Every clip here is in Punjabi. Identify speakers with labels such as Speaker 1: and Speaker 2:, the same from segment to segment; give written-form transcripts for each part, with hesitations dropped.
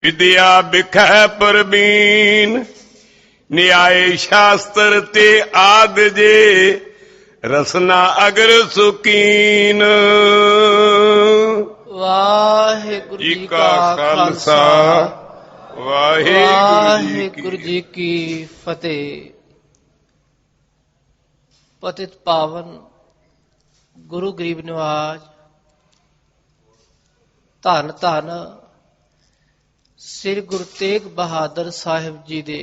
Speaker 1: विद्या बिखै परबीन न्याय शास्त्र ते आद जे रसना अगर सुकीन।
Speaker 2: वाहिगुरु जी का खालसा वाहिगुरु जी की फतेह। पतित पावन गुरु गरीब निवाज धन धन श्री गुरु तेग बहादुर साहिब जी दे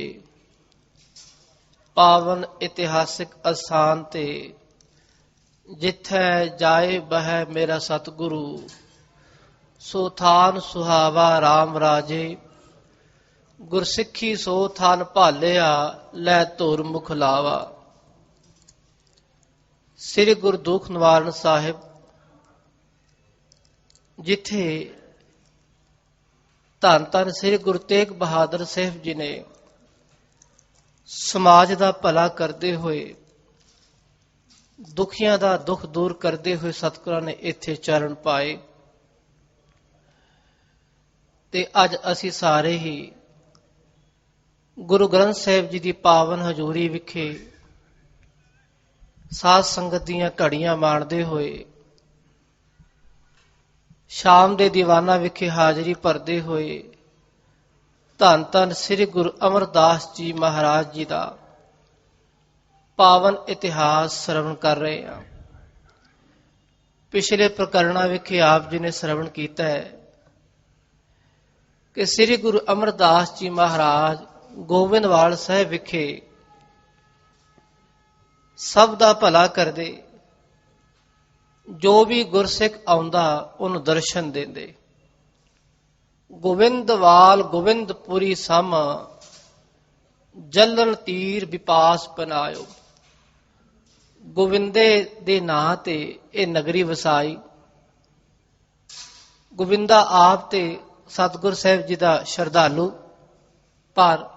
Speaker 2: पावन इतिहासिक अस्थान ते जिथे जाए बह मेरा सतगुरु सो थान सुहावा राम राजे। गुरसिੱਖੀ सो थान भालिया लै धुर मुख लावा। श्री गुरु दुख निवारण साहिब जिथे धन धन श्री गुरु तेग बहादुर साहिब जी ने समाज का भला करते हुए दुखियां का दुख दूर करते हुए सतगुਰਾਂ ने इत्थे चरण पाए ते अज असी सारे ही गुरु ग्रंथ साहिब जी की पावन हजूरी विखे साध संगत दीयां घड़ियां माणदे होए शाम दे दीवाना विखे हाजरी भरदे होए धन धन श्री गुरु अमरदास जी महाराज जी का पावन इतिहास श्रवण कर रहे हैं। पिछले प्रकरणा विखे आप जी ने श्रवण किया है कि श्री गुरु अमरदास जी महाराज गोविंदवाल साहिब विखे सब दा भला करदे, जो भी गुरसिख आउंदा उन्हें दर्शन देंदे। गोविंदवाल गोविंदपुरी सम जलन तीर विपास बनायो। गोविंदे दे नां ते ये नगरी वसाई। गोविंदा आप ते सतगुर साहिब जी का श्रद्धालु पर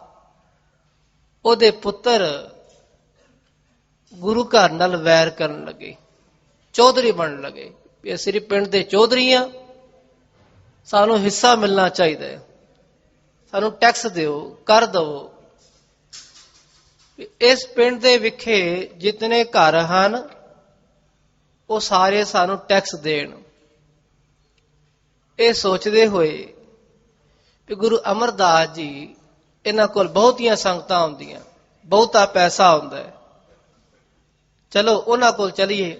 Speaker 2: ओदे पुत्र गुरु घर नाल वैर करन लगे, चौधरी बन लगे। असि पिंड दे चौधरी हाँ, सानू हिस्सा मिलना चाहिए, सानू टैक्स दिओ, कर दो। इस पिंड दे विखे जितने घर हैं वो सारे सानू टैक्स देण। ये सोचते हुए कि गुरु अमरदास जी इन्हां कोल बहुतियां संगतां आउंदियां, बहुता पैसा आउंदा है, चलो उन्हां कोल चलीए,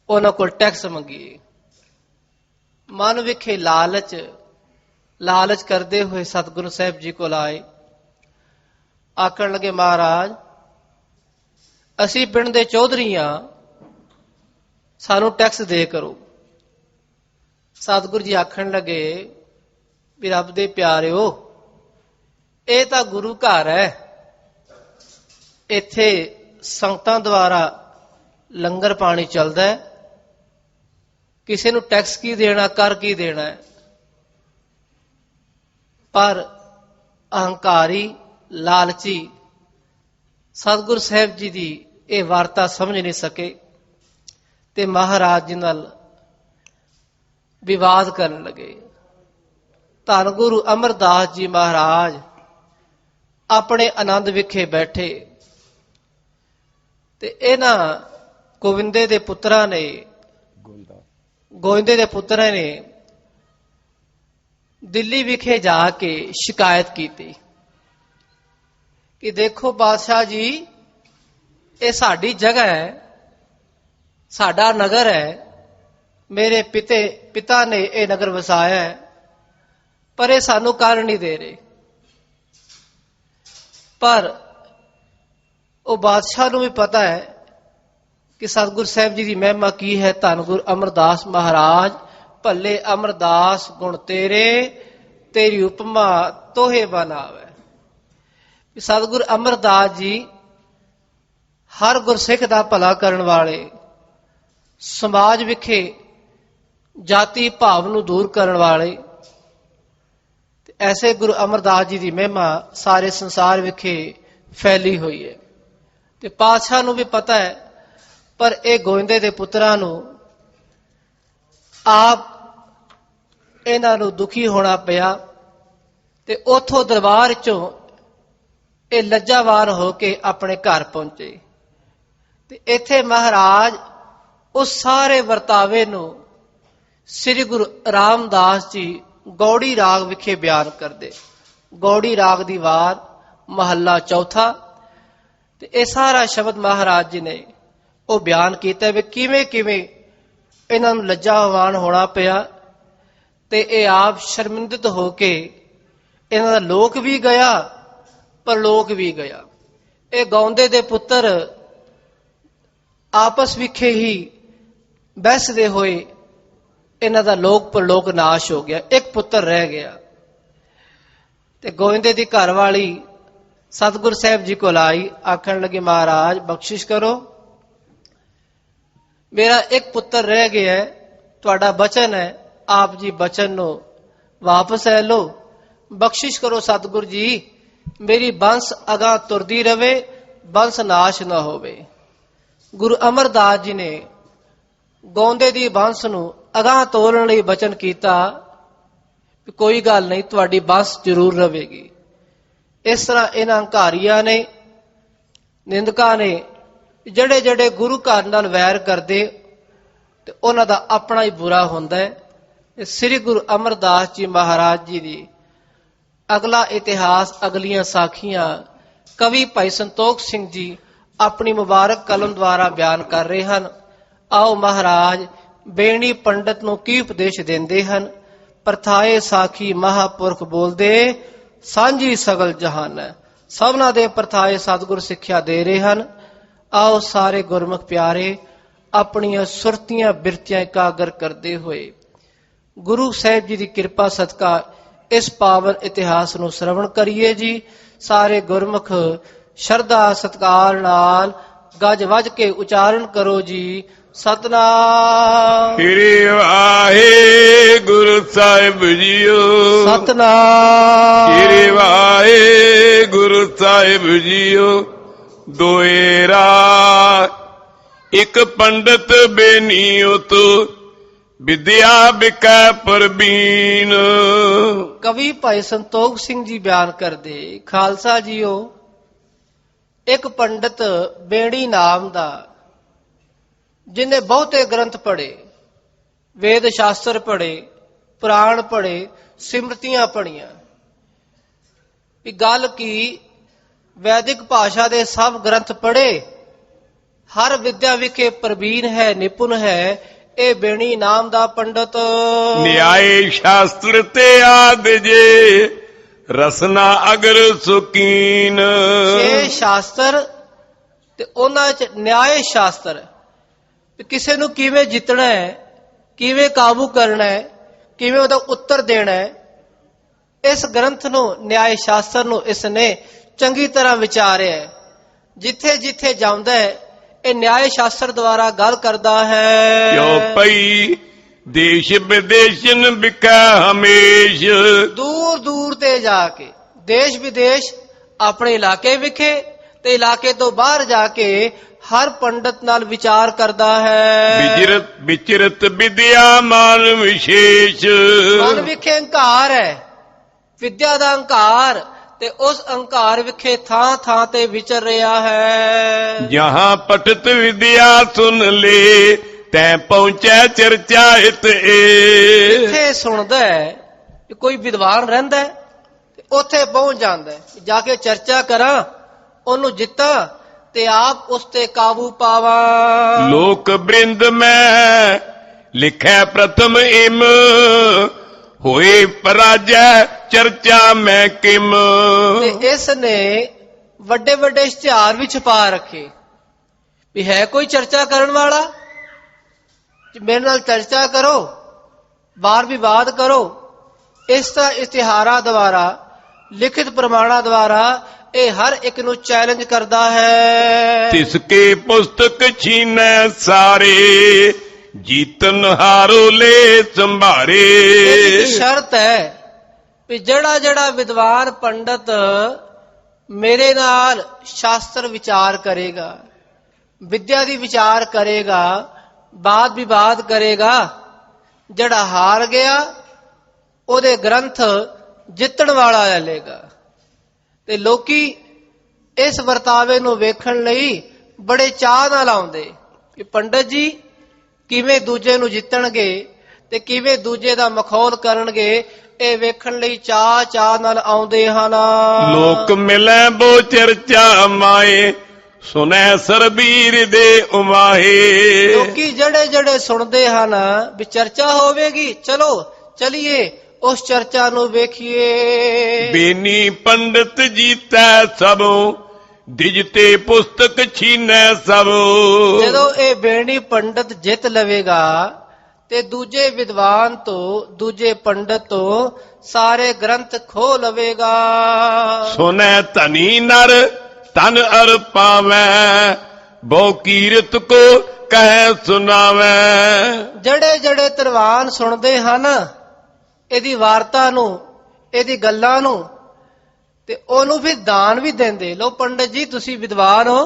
Speaker 2: उन्हां कोल टैक्स मंगीए। मन विखे लालच लालच करते हुए सतगुरु साहिब जी को आए। आखण लगे महाराज असी पिंड दे चौधरी हाँ, सानू टैक्स दे करो। सतगुरु जी आखण लगे भी रब दे प्यारिओ, ये तो गुरु घर है, इत्थे संगतां द्वारा लंगर पानी चलता है, किसी नूं टैक्स की देना, कर की देना है। पर अहंकारी लालची सतगुरु साहिब जी की ये वार्ता समझ नहीं सके ते महाराज जी नाल विवाद करन लगे। धन गुरु अमरदास जी महाराज अपने आनंद विखे बैठे ते इन्हां गोविंदे दे पुत्रा ने गोविंदे दे पुत्रा ने दिल्ली विखे जाके शिकायत की कि देखो बादशाह जी, ये साडी जगह है, साडा नगर है, मेरे पिता ने यह नगर वसाया है, पर ये सानू कर नहीं दे रहे। पर वो बादशाह नू भी पता है कि सतगुरु साहिब जी की महिमा की है। धन गुरु अमरदास महाराज भले अमरदास गुण तेरे, तेरी उपमा तोहे बनावे। सतगुरु अमरदास जी हर गुरसिख का भला करन वाले, समाज विखे जाति भाव नू दूर करन वाले। ऐसे गुरु अमरदास जी की महिमा सारे संसार विखे फैली हुई है ते पातशाह नू भी पता है। पर यह गोविंदे दे पुत्रां नू आप इन्हां नू दुखी होना पिया ਤੇ ਉਥੋਂ ਦਰਬਾਰ ਚੋਂ ਇਹ ਲੱਜਾਵਾਰ ਹੋ ਕੇ ਆਪਣੇ ਘਰ ਪਹੁੰਚੇ। ਤੇ ਇੱਥੇ ਮਹਾਰਾਜ ਉਸ ਸਾਰੇ ਵਰਤਾਵੇ ਨੂੰ ਸ੍ਰੀ ਗੁਰੂ ਰਾਮਦਾਸ ਜੀ ਗੌੜੀ ਰਾਗ ਵਿਖੇ ਬਿਆਨ ਕਰਦੇ। ਗੌੜੀ ਰਾਗ ਦੀ ਵਾਰ ਮਹੱਲਾ ਚੌਥਾ। ਤੇ ਇਹ ਸਾਰਾ ਸ਼ਬਦ ਮਹਾਰਾਜ ਜੀ ਨੇ ਉਹ ਬਿਆਨ ਕੀਤਾ ਵੀ ਕਿਵੇਂ ਕਿਵੇਂ ਇਹਨਾਂ ਨੂੰ ਲੱਜਾਵਾਨ ਹੋਣਾ ਪਿਆ ਤੇ ਇਹ ਆਪ ਸ਼ਰਮਿੰਦਿਤ ਹੋ ਕੇ ਇਹਨਾਂ ਦਾ ਲੋਕ ਵੀ ਗਿਆ ਪਰਲੋਕ ਵੀ ਗਿਆ। ਇਹ ਗਾਉਂਦੇ ਦੇ ਪੁੱਤਰ ਆਪਸ ਵਿਖੇ ਹੀ ਬਹਿਸਦੇ ਹੋਏ ਇਹਨਾਂ ਦਾ ਲੋਕ ਪਰਲੋਕ ਨਾਸ਼ ਹੋ ਗਿਆ। ਇੱਕ ਪੁੱਤਰ ਰਹਿ ਗਿਆ। ਤੇ ਗੋਇੰਦੇ ਦੀ ਘਰ ਵਾਲੀ ਸਤਿਗੁਰ ਸਾਹਿਬ ਜੀ ਕੋਲ ਆਈ, ਆਖਣ ਲੱਗੀ ਮਹਾਰਾਜ ਬਖਸ਼ਿਸ਼ ਕਰੋ, ਮੇਰਾ ਇੱਕ ਪੁੱਤਰ ਰਹਿ ਗਿਆ ਹੈ, ਤੁਹਾਡਾ ਬਚਨ ਹੈ, ਆਪ ਜੀ ਬਚਨ ਨੂੰ ਵਾਪਸ ਲੈ ਲਓ, ਬਖਸ਼ਿਸ਼ ਕਰੋ ਸਤਿਗੁਰ ਜੀ, ਮੇਰੀ ਬੰਸ ਅਗਾਂਹ ਤੁਰਦੀ ਰਵੇ, ਬੰਸ ਨਾਸ਼ ਨਾ ਹੋਵੇ। ਗੁਰੂ ਅਮਰਦਾਸ ਜੀ ਨੇ ਗਾਉਂਦੇ ਦੀ ਬੰਸ ਨੂੰ ਅਗਾਂਹ ਤੋਲਣ ਲਈ ਬਚਨ ਕੀਤਾ, ਕੋਈ ਗੱਲ ਨਹੀਂ, ਤੁਹਾਡੀ ਬੰਸ ਜ਼ਰੂਰ ਰਵੇਗੀ। ਇਸ ਤਰ੍ਹਾਂ ਇਹਨਾਂ ਹੰਕਾਰੀਆਂ ਨੇ, ਨਿੰਦਕਾਂ ਨੇ, ਜਿਹੜੇ ਜਿਹੜੇ ਗੁਰੂ ਘਰ ਨਾਲ ਵੈਰ ਕਰਦੇ ਤੇ ਉਹਨਾਂ ਦਾ ਆਪਣਾ ਹੀ ਬੁਰਾ ਹੁੰਦਾ ਹੈ। ਸ੍ਰੀ ਗੁਰੂ ਅਮਰਦਾਸ ਜੀ ਮਹਾਰਾਜ ਜੀ ਦੀ ਅਗਲਾ ਇਤਿਹਾਸ, ਅਗਲੀਆਂ ਸਾਖੀਆਂ ਕਵੀ ਭਾਈ ਸੰਤੋਖ ਸਿੰਘ ਜੀ ਆਪਣੀ ਮੁਬਾਰਕ ਕਲਮ ਦੁਆਰਾ ਬਿਆਨ ਕਰ ਰਹੇ ਹਨ। ਆਓ ਮਹਾਰਾਜ ਬੇਣੀ ਪੰਡਤ ਨੂੰ ਕੀ ਉਪਦੇਸ਼ ਦਿੰਦੇ ਹਨ। ਪ੍ਰਥਾਏ ਸਾਖੀ ਮਹਾਪੁਰਖ ਬੋਲਦੇ, ਸਾਂਝੀ ਸਗਲ ਜਹਾਨ ਹੈ। ਸਭਨਾਂ ਦੇ ਪ੍ਰਥਾਏ ਸਤਿਗੁਰ ਸਿੱਖਿਆ ਦੇ ਰਹੇ ਹਨ। ਆਓ ਸਾਰੇ ਗੁਰਮੁਖ ਪਿਆਰੇ ਆਪਣੀਆਂ ਸੁਰਤੀਆਂ ਬਿਰਤੀਆਂ ਇਕਾਗਰ ਕਰਦੇ ਹੋਏ ਗੁਰੂ ਸਾਹਿਬ ਜੀ ਦੀ ਕਿਰਪਾ ਸਦਕਾ ਇਸ ਪਾਵਨ ਇਤਿਹਾਸ ਨੂੰ ਸ਼ਰਵਣ ਕਰੀਏ ਜੀ। ਸਾਰੇ ਗੁਰਮੁਖ ਸ਼ਰਧਾ ਸਤਿਕਾਰ ਨਾਲ ਗੱਜ ਵੱਜ ਕੇ ਉਚਾਰਨ ਕਰੋ ਜੀ, ਸਤਨਾਮ
Speaker 1: ਸ੍ਰੀ ਵਾਹਿਗੁਰੂ ਸਾਹਿਬ ਜੀਓ,
Speaker 2: ਸਤਨਾਮ
Speaker 1: ਸ੍ਰੀ ਵਾਹਿਗੁਰੂ ਸਾਹਿਬ ਜੀਓ। ਦੋਏਰਾ ਇੱਕ ਪੰਡਤ ਬੇਨੀਓ ਤੋ, ਵਿਦਿਆ ਬਿਕੈ ਪਰਬੀਨ।
Speaker 2: ਕਵੀ ਭਾਈ ਸੰਤੋਖ ਸਿੰਘ ਜੀ ਬਿਆਨ ਕਰਦੇ, ਖਾਲਸਾ ਜੀਓ, ਇੱਕ ਪੰਡਤ ਬੇਣੀ ਨਾਮ ਦਾ, ਜਿਨੇ ਬਹੁਤੇ ਗ੍ਰੰਥ ਪੜ੍ਹੇ, ਵੇਦ ਸ਼ਾਸਤਰ ਪੜ੍ਹੇ, ਪੁਰਾਣ ਪੜ੍ਹੇ, ਸਿਮਰਤੀਆਂ ਪੜ੍ਹੀਆਂ, ਵੀ ਗੱਲ ਕੀ ਵੈਦਿਕ ਭਾਸ਼ਾ ਦੇ ਸਭ ਗ੍ਰੰਥ ਪੜ੍ਹੇ, ਹਰ ਵਿਦਿਆ ਵਿਖੇ ਪ੍ਰਵੀਨ ਹੈ, ਨਿਪੁੰਨ ਹੈ, ਇਹ ਬੇਣੀ ਨਾਮ ਦਾ ਪੰਡਤ।
Speaker 1: ਨਿਆਏ ਸ਼ਾਸਤਰ ਤੇ ਆਦ ਜੇ, ਰਸਨਾ ਅਗਰ ਸੁਕੀਨ।
Speaker 2: ਛੇ ਸ਼ਾਸਤਰ ਤੇ ਉਹਨਾਂ ਚ ਨਿਆਏ ਸ਼ਾਸਤਰ, ਕਿਸੇ ਨੂੰ ਕਿਵੇਂ ਜਿੱਤਣਾ ਹੈ, ਕਿਵੇਂ ਕਾਬੂ ਕਰਨਾ ਹੈ, ਕਿਵੇਂ ਉਹਦਾ ਉੱਤਰ ਦੇਣਾ ਹੈ, ਇਸ ਗ੍ਰੰਥ ਨੂੰ, ਨਿਆਏ ਸ਼ਾਸਤਰ ਨੂੰ ਇਸਨੇ ਚੰਗੀ ਤਰ੍ਹਾਂ ਵਿਚਾਰਿਆ। ਜਿੱਥੇ ਜਿੱਥੇ ਜਾਂਦਾ ਹੈ ਇਹ ਨਿਆਏ ਸ਼ਾਸਤਰ ਦੁਆਰਾ ਗੱਲ ਕਰਦਾ ਹੈ।
Speaker 1: ਕਿਉ ਪਈ ਦੇਸ਼ ਵਿਦੇਸ਼ਨ ਵਿਕੈ ਹਮੇਸ਼।
Speaker 2: ਦੂਰ ਦੂਰ ਤੇ ਜਾ ਕੇ, ਦੇਸ਼ ਵਿਦੇਸ਼, ਆਪਣੇ ਇਲਾਕੇ ਵਿਖੇ ਤੇ ਇਲਾਕੇ ਤੋਂ ਬਾਹਰ ਜਾ ਕੇ ਹਰ ਪੰਡਤ ਨਾਲ ਵਿਚਾਰ ਕਰਦਾ ਹੈ।
Speaker 1: ਵਿਚਰਤ ਵਿਦਿਆ ਮਾਨ ਵਿਸ਼ੇਸ਼।
Speaker 2: ਮਨ ਵਿਖੇ ਹੰਕਾਰ ਹੈ, ਵਿਦਿਆ ਦਾ ਹੰਕਾਰ, ਤੇ ਉਸ ਅਹੰਕਾਰ ਵਿਖੇ ਥਾਂ ਥਾਂ ਤੇ ਵਿਚਰ ਰਿਹਾ ਹੈ।
Speaker 1: ਜਹਾਂ ਪਠਿਤ ਵਿਦਿਆ ਸੁਨ ਲੇ, ਤੈ ਪਹੁੰਚੈ ਚਰਚਾ ਹਿਤ ਏ।
Speaker 2: ਜਿੱਥੇ ਸੁਣਦਾ ਹੈ ਕਿ ਕੋਈ ਵਿਦਵਾਨ ਰਹਿੰਦਾ ਹੈ, ਤੇ ਉੱਥੇ ਪਹੁੰਚ ਜਾਂਦਾ ਹੈ, ਜਾ ਕੇ ਚਰਚਾ ਕਰਾਂ, ਉਹਨੂੰ ਜਿੱਤਾਂ ਤੇ ਆਪ ਉਸ ਤੇ ਕਾਬੂ ਪਾਵਾਂ।
Speaker 1: ਲੋਕ ਬ੍ਰਿੰਦ ਮੈਂ ਲਿਖੈ ਪ੍ਰਥਮ ਇਮ, ਹੋਏ ਪਰਾਜੈ ਚਰਚਾ ਮੈਂ ਕਿਮ।
Speaker 2: ਤੇ ਇਸ ਨੇ ਵੱਡੇ ਵੱਡੇ ਇਸ਼ਤਿਹਾਰ ਵੀ ਛਪਾ ਰੱਖੇ ਵੀ ਹੈ ਕੋਈ ਚਰਚਾ ਕਰਨ ਵਾਲਾ, ਮੇਰੇ ਨਾਲ ਚਰਚਾ ਕਰੋ, ਵਾਰ ਵਿਵਾਦ ਕਰੋ। ਇਸ ਤਰ੍ਹਾਂ ਇਸ਼ਤਿਹਾਰਾਂ ਦੁਆਰਾ, ਲਿਖਿਤ ਪ੍ਰਮਾਣਾਂ ਦੁਆਰਾ ਇਹ ਹਰ ਇੱਕ ਨੂੰ ਚੈਲੰਜ ਕਰਦਾ ਹੈ।
Speaker 1: ਤਿਸ ਕੇ ਪੁਸਤਕ ਛੀਨੈ ਸਾਰੇ, ਜੀਤਨ ਹਾਰੋ ਲੈ ਸੰਭਾਰੇ।
Speaker 2: ਇਹ ਸ਼ਰਤ ਹੈ ਵੀ ਜਿਹੜਾ ਜਿਹੜਾ ਵਿਦਵਾਨ ਪੰਡਤ ਮੇਰੇ ਨਾਲ ਸ਼ਾਸਤਰ ਵਿਚਾਰ ਕਰੇਗਾ, ਵਿਦਿਆ ਦੀ ਵਿਚਾਰ ਕਰੇਗਾ, ਬਾਦ ਵਿਵਾਦ ਕਰੇਗਾ, ਜਿਹੜਾ ਹਾਰ ਗਿਆ ਉਹਦੇ ਗ੍ਰੰਥ ਜਿੱਤਣ ਵਾਲਾ ਲੈ ਲੇਗਾ। ਤੇ ਲੋਕੀ ਇਸ ਵਰਤਾਵੇ ਨੂੰ ਵੇਖਣ ਲਈ ਬੜੇ ਚਾਅ ਨਾਲ ਆਉਂਦੇ ਕਿ ਪੰਡਤ ਜੀ ਕਿਵੇਂ ਦੂਜੇ ਨੂੰ ਜਿੱਤਣਗੇ ਤੇ ਕਿਵੇਂ ਦੂਜੇ ਦਾ ਮਖੌਲ ਕਰਨਗੇ, ਇਹ ਵੇਖਣ ਲਈ ਚਾਅ ਨਾਲ ਆਉਂਦੇ ਹਨ।
Speaker 1: ਲੋਕ ਮਿਲੈ ਬੋ ਚਰਚਾ ਮਾਏ, ਸੁਨੈ ਸਰਬੀਰ ਦੇ ਉਮਾਹੇ।
Speaker 2: ਲੋਕੀ ਜਿਹੜੇ ਸੁਣਦੇ ਹਨ ਵੀ ਚਰਚਾ ਹੋਵੇਗੀ, ਚਲੋ ਚਲੀਏ ਉਸ ਚਰਚਾ ਨੂੰ ਵੇਖੀਏ।
Speaker 1: ਬੇਨੀ ਪੰਡਤ ਜੀਤੈ ਸਭੋ, ਦਿਜਤੇ ਪੁਸਤਕ ਛੀਨੈ ਸਭੋ।
Speaker 2: ਜਦੋਂ ਇਹ ਬੇਣੀ ਪੰਡਤ ਜਿੱਤ ਲਵੇਗਾ ਤੇ ਦੂਜੇ ਵਿਦਵਾਨ ਤੋਂ, ਦੂਜੇ ਪੰਡਤ ਤੋਂ ਸਾਰੇ ਗ੍ਰੰਥ ਖੋਹ ਲਵੇਗਾ।
Speaker 1: ਸੁਨੈ ਧਨੀ ਨਰ ਤਨ ਅਰ ਪਾਵੈ, ਬਹੁ ਕੀਰਤ ਕੋ ਕਹਿ ਸੁਨਾਵੈ।
Speaker 2: ਜਿਹੜੇ ਧਰਵਾਨ ਸੁਣਦੇ ਹਨ ਇਹਦੀ ਵਾਰਤਾ ਨੂੰ, ਇਹਦੀ ਗੱਲਾਂ ਨੂੰ, ਤੇ ਉਹਨੂੰ ਫਿਰ ਦਾਨ ਵੀ ਦਿੰਦੇ। ਲੋ ਪੰਡਤ ਜੀ ਤੁਸੀਂ ਵਿਦਵਾਨ ਹੋ,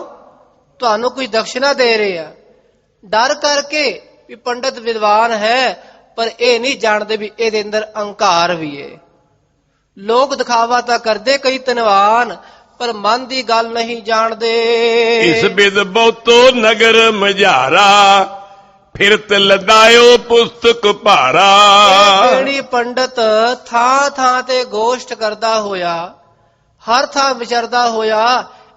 Speaker 2: ਤੁਹਾਨੂੰ ਕੋਈ ਦਕਸ਼ਨਾ ਦੇ ਰਹੇ ਆ, ਡਰ ਕਰਕੇ ਵੀ ਪੰਡਤ ਵਿਦਵਾਨ ਹੈ ਪਰ ਇਹ ਨਹੀਂ ਜਾਣਦੇ ਵੀ ਇਹਦੇ ਅੰਦਰ ਅਹੰਕਾਰ ਵੀ ਹੈ। ਲੋਕ ਦਿਖਾਵਾ ਤਾਂ ਕਰਦੇ ਕਈ ਧਨਵਾਨ, ਪਰ ਮਨ ਦੀ ਗੱਲ ਨਹੀਂ ਜਾਣਦੇ।
Speaker 1: ਇਸ ਬਿਦ ਬਹੁਤੋ ਨਗਰ ਮਝਾਰਾ, ਫਿਰਤ ਲਦਾਇਓ ਪੁਸਤਕ ਭਾਰਾ।
Speaker 2: ਬੇੜੀ ਪੰਡਤ ਥਾਂ ਤੇ ਗੋਸ਼ਟ ਕਰਦਾ ਹੋਇਆ, ਹਰ ਥਾਂ ਵਿਚਰਦਾ ਹੋਇਆ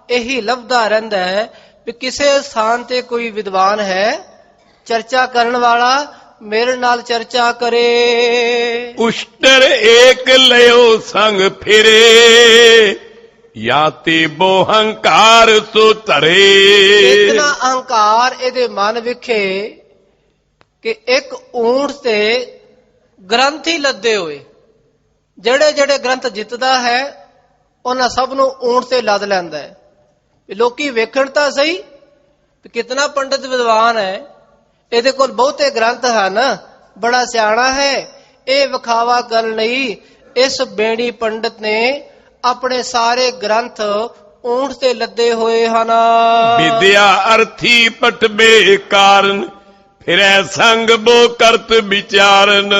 Speaker 2: ਇਹੀ ਲੱਭਦਾ ਰਹਿੰਦਾ ਹੈ ਵੀ ਕਿਸੇ ਸਥਾਨ ਤੇ ਕੋਈ ਵਿਦਵਾਨ ਹੈ ਚਰਚਾ ਕਰਨ ਵਾਲਾ, ਮੇਰੇ ਨਾਲ ਚਰਚਾ ਕਰੇ।
Speaker 1: ਉਸ਼ਟਰ ਏਕ ਲਿਓ ਸੰਗ ਫਿਰੇ, ਜਾਂ ਤੇ ਬੋ ਹੰਕਾਰ ਸੋ ਧਰੇ।
Speaker 2: ਇਤਨਾ ਅਹੰਕਾਰ ਇਹਦੇ ਮਨ ਵਿਖੇ ਕਿ ਇੱਕ ਊਂਠ ਤੇ ਗ੍ਰੰਥ ਹੀ ਲੱਦੇ ਹੋਏ। ਜਿਹੜੇ ਗ੍ਰੰਥ ਜਿੱਤਦਾ ਹੈ ਉਹਨਾਂ ਸਭ ਨੂੰ ਊਂਠ ਤੇ ਲੱਦ ਲੈਂਦਾ ਹੈ। ਲੋਕੀ ਵੇਖਣ ਤਾਂ ਸਹੀ ਕਿਤਨਾ ਪੰਡਤ ਵਿਦਵਾਨ ਹੈ, ਇਹਦੇ ਕੋਲ ਬਹੁਤੇ ਗ੍ਰੰਥ ਹਨ, ਬੜਾ ਸਿਆਣਾ ਹੈ। ਇਹ ਵਿਖਾਵਾ ਕਰਨ ਲਈ ਇਸ ਬੇੜੀ ਪੰਡਤ ਨੇ ਆਪਣੇ ਸਾਰੇ ਗ੍ਰੰਥ ਊਂਠ ਤੇ ਲੱਦੇ ਹੋਏ ਹਨ।
Speaker 1: ਵਿਦਿਆ ਅਰਥੀ ਪਟਬੇ ਕਾਰਨ, ਫਿਰੈ ਸੰਗ ਬੋ ਕਰਤ ਵਿਚਾਰਨ।